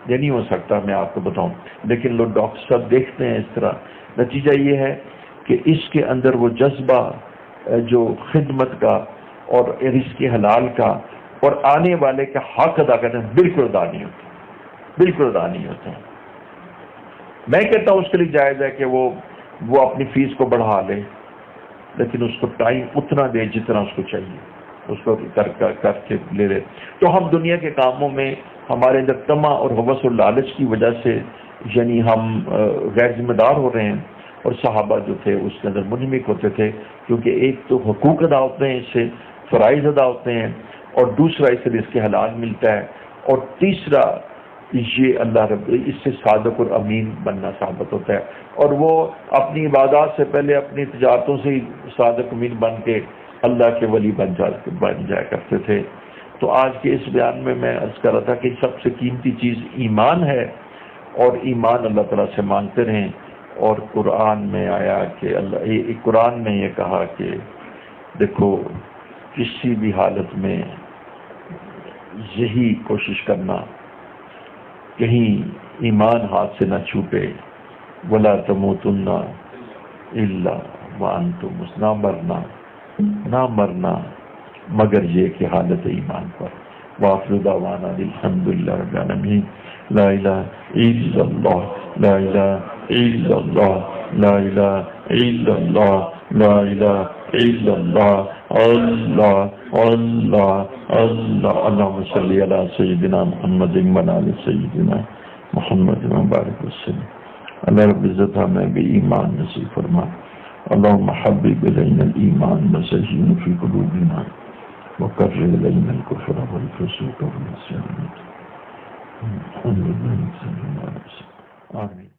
یہ نہیں ہو سکتا, میں آپ کو بتاؤں. لیکن لوگ ڈاکٹر صاحب دیکھتے ہیں اس طرح. نتیجہ یہ ہے کہ اس کے اندر وہ جذبہ جو خدمت کا اور رزق حلال کا اور آنے والے کا حق ادا کرنا بالکل ادا نہیں ہوتا, بالکل ادا نہیں ہوتا. میں کہتا ہوں اس کے لیے جائز ہے کہ وہ اپنی فیس کو بڑھا لے, لیکن اس کو ٹائم اتنا دے جتنا اس کو چاہیے, اس کو کر کے لے لے. تو ہم دنیا کے کاموں میں ہمارے اندر طمع اور حوث اور لالچ کی وجہ سے یعنی ہم غیر ذمہ دار ہو رہے ہیں. اور صحابہ جو تھے اس کے اندر منہمک ہوتے تھے, کیونکہ ایک تو حقوق ادا ہوتے ہیں, اس سے فرائض ادا ہوتے ہیں, اور دوسرا اس سے رزق حلال ملتا ہے, اور تیسرا یہ اللہ رب اس سے صادق اور امین بننا ثابت ہوتا ہے. اور وہ اپنی عبادات سے پہلے اپنی تجارتوں سے ہی صادق امین بن کے اللہ کے ولی بن جایا کرتے تھے. تو آج کے اس بیان میں عرض کر رہا تھا کہ سب سے قیمتی چیز ایمان ہے, اور ایمان اللہ تعالیٰ سے مانگتے رہیں. اور قرآن میں آیا کہ قرآن میں یہ کہا کہ دیکھو کسی بھی حالت میں یہی کوشش کرنا کہیں ایمان ہاتھ سے نہ چھوٹے. وَلَا تَمُوتُنَّ إِلَّا وَأَنْتُمْ نہ مرنا مگر یہ کہ حالت ایمان پر. وَآخِرُ دَعْوَانَا الْحَمْدُ لِلَّهِ رَبِّ الْعَالَمِينَ. لا الہ الا اللہ, لا الہ الا اللہ, لا الہ الا اللہ, لا الہ الا اللہ, اللہ اللہ اللہ. اللہم صلی علی سیدنا محمد وعلی آل سیدنا محمد وبارک وسلم. اللہ رب العزت ہمیں بھی ایمان نصیب فرما. اللہم حبب الینا الایمان وزینہ فی قلوبنا وکرر الینا الکفر والفسوق والعصیان. آمین.